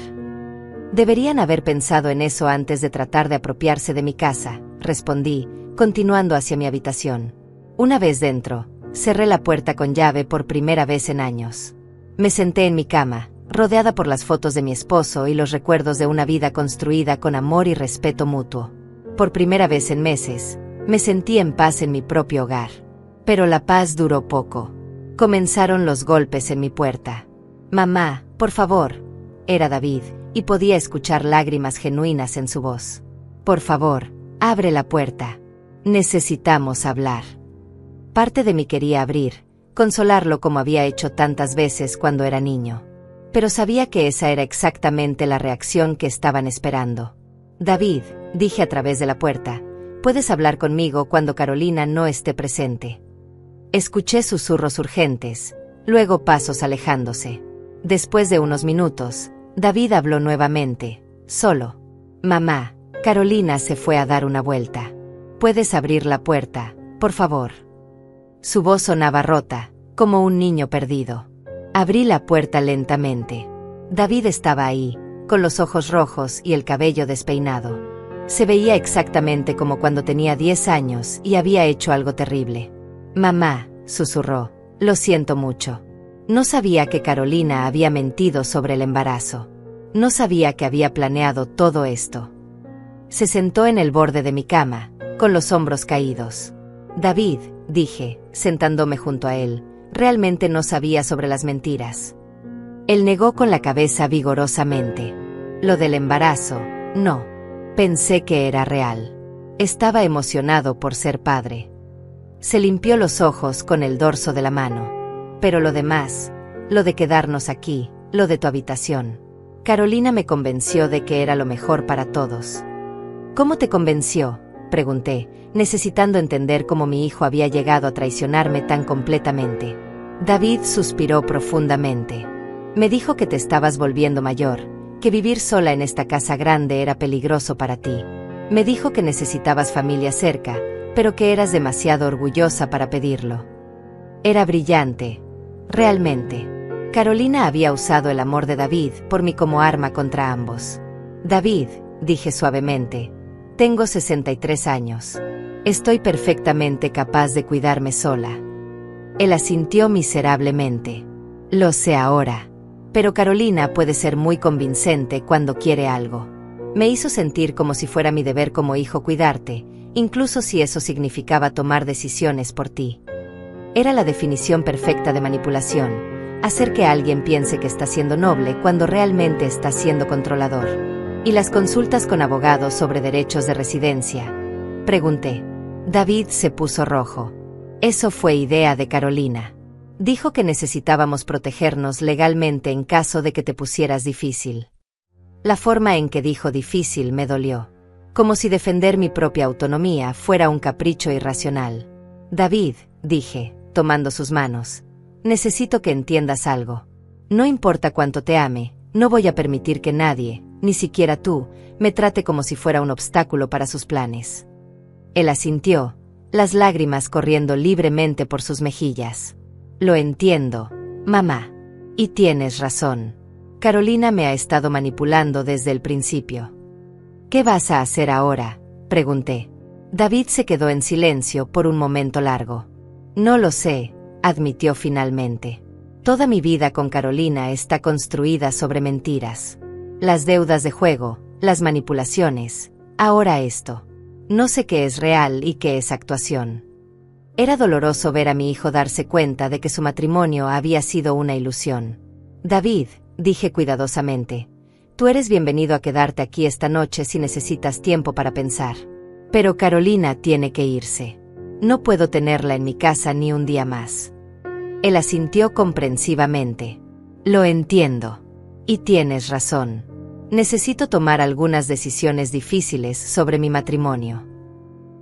Deberían haber pensado en eso antes de tratar de apropiarse de mi casa, respondí, continuando hacia mi habitación. Una vez dentro, cerré la puerta con llave por primera vez en años. Me senté en mi cama, rodeada por las fotos de mi esposo y los recuerdos de una vida construida con amor y respeto mutuo. Por primera vez en meses, me sentí en paz en mi propio hogar. Pero la paz duró poco. Comenzaron los golpes en mi puerta. Mamá, por favor. Era David, y podía escuchar lágrimas genuinas en su voz. Por favor, abre la puerta. Necesitamos hablar. Parte de mí quería abrir, consolarlo como había hecho tantas veces cuando era niño. Pero sabía que esa era exactamente la reacción que estaban esperando. David, dije a través de la puerta, puedes hablar conmigo cuando Carolina no esté presente. Escuché susurros urgentes, luego pasos alejándose. Después de unos minutos, David habló nuevamente, solo. Mamá, Carolina se fue a dar una vuelta. ¿Puedes abrir la puerta, por favor? Su voz sonaba rota, como un niño perdido. Abrí la puerta lentamente. David estaba ahí, con los ojos rojos y el cabello despeinado. Se veía exactamente como cuando tenía 10 años y había hecho algo terrible. Mamá, susurró, lo siento mucho. No sabía que Carolina había mentido sobre el embarazo. No sabía que había planeado todo esto. Se sentó en el borde de mi cama, con los hombros caídos. David, dije, sentándome junto a él, realmente no sabía sobre las mentiras. Él negó con la cabeza vigorosamente. Lo del embarazo, no. Pensé que era real. Estaba emocionado por ser padre. Se limpió los ojos con el dorso de la mano. Pero lo demás, lo de quedarnos aquí, lo de tu habitación. Carolina me convenció de que era lo mejor para todos. ¿Cómo te convenció?, pregunté, necesitando entender cómo mi hijo había llegado a traicionarme tan completamente. David suspiró profundamente. Me dijo que te estabas volviendo mayor, que vivir sola en esta casa grande era peligroso para ti. Me dijo que necesitabas familia cerca, pero que eras demasiado orgullosa para pedirlo. Era brillante. Realmente. Carolina había usado el amor de David por mí como arma contra ambos. David, dije suavemente, tengo 63 años. Estoy perfectamente capaz de cuidarme sola. Él asintió miserablemente. Lo sé ahora. Pero Carolina puede ser muy convincente cuando quiere algo. Me hizo sentir como si fuera mi deber como hijo cuidarte, incluso si eso significaba tomar decisiones por ti. Era la definición perfecta de manipulación, hacer que alguien piense que está siendo noble cuando realmente está siendo controlador. ¿Y las consultas con abogados sobre derechos de residencia?, pregunté. David se puso rojo. Eso fue idea de Carolina. Dijo que necesitábamos protegernos legalmente en caso de que te pusieras difícil. La forma en que dijo difícil me dolió. Como si defender mi propia autonomía fuera un capricho irracional. David, dije, tomando sus manos, necesito que entiendas algo. No importa cuánto te ame, no voy a permitir que nadie, ni siquiera tú, me trate como si fuera un obstáculo para sus planes. Él asintió, las lágrimas corriendo libremente por sus mejillas. Lo entiendo, mamá. Y tienes razón. Carolina me ha estado manipulando desde el principio. ¿Qué vas a hacer ahora?, pregunté. David se quedó en silencio por un momento largo. No lo sé, admitió finalmente. Toda mi vida con Carolina está construida sobre mentiras. Las deudas de juego, las manipulaciones, ahora esto. No sé qué es real y qué es actuación. Era doloroso ver a mi hijo darse cuenta de que su matrimonio había sido una ilusión. David, dije cuidadosamente, tú eres bienvenido a quedarte aquí esta noche si necesitas tiempo para pensar. Pero Carolina tiene que irse. No puedo tenerla en mi casa ni un día más. Él asintió comprensivamente. Lo entiendo. Y tienes razón. Necesito tomar algunas decisiones difíciles sobre mi matrimonio.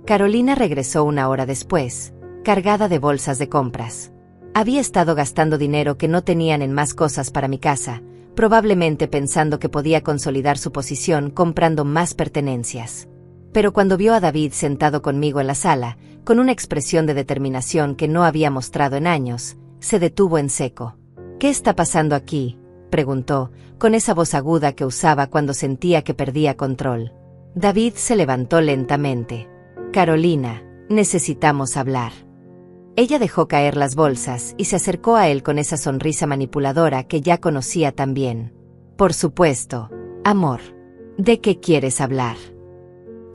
Carolina regresó una hora después, cargada de bolsas de compras. Había estado gastando dinero que no tenían en más cosas para mi casa, probablemente pensando que podía consolidar su posición comprando más pertenencias. Pero cuando vio a David sentado conmigo en la sala, con una expresión de determinación que no había mostrado en años, se detuvo en seco. «¿Qué está pasando aquí?», preguntó, con esa voz aguda que usaba cuando sentía que perdía control. David se levantó lentamente. «Carolina, necesitamos hablar». Ella dejó caer las bolsas y se acercó a él con esa sonrisa manipuladora que ya conocía tan bien. «Por supuesto, amor. ¿De qué quieres hablar?»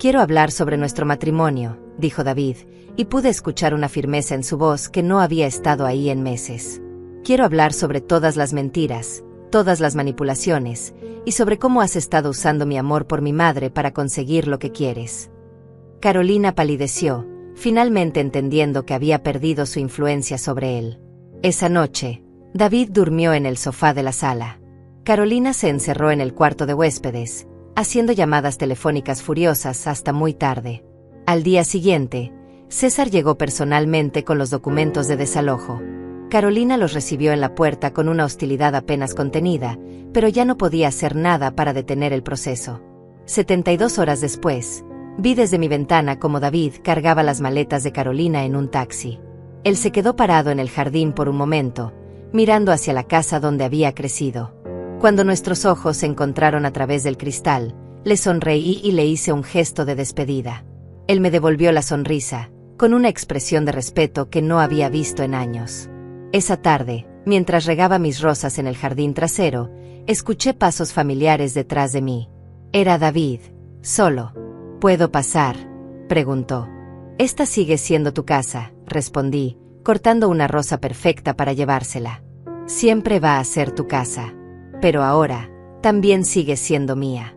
«Quiero hablar sobre nuestro matrimonio», dijo David, y pude escuchar una firmeza en su voz que no había estado ahí en meses. «Quiero hablar sobre todas las mentiras, todas las manipulaciones, y sobre cómo has estado usando mi amor por mi madre para conseguir lo que quieres». Carolina palideció, finalmente entendiendo que había perdido su influencia sobre él. Esa noche, David durmió en el sofá de la sala. Carolina se encerró en el cuarto de huéspedes, haciendo llamadas telefónicas furiosas hasta muy tarde. Al día siguiente, César llegó personalmente con los documentos de desalojo. Carolina los recibió en la puerta con una hostilidad apenas contenida, pero ya no podía hacer nada para detener el proceso. 72 horas después, vi desde mi ventana cómo David cargaba las maletas de Carolina en un taxi. Él se quedó parado en el jardín por un momento, mirando hacia la casa donde había crecido. Cuando nuestros ojos se encontraron a través del cristal, le sonreí y le hice un gesto de despedida. Él me devolvió la sonrisa, con una expresión de respeto que no había visto en años. Esa tarde, mientras regaba mis rosas en el jardín trasero, escuché pasos familiares detrás de mí. Era David, solo. «¿Puedo pasar?», preguntó. «Esta sigue siendo tu casa», respondí, cortando una rosa perfecta para llevársela. «Siempre va a ser tu casa. Pero ahora, también sigue siendo mía».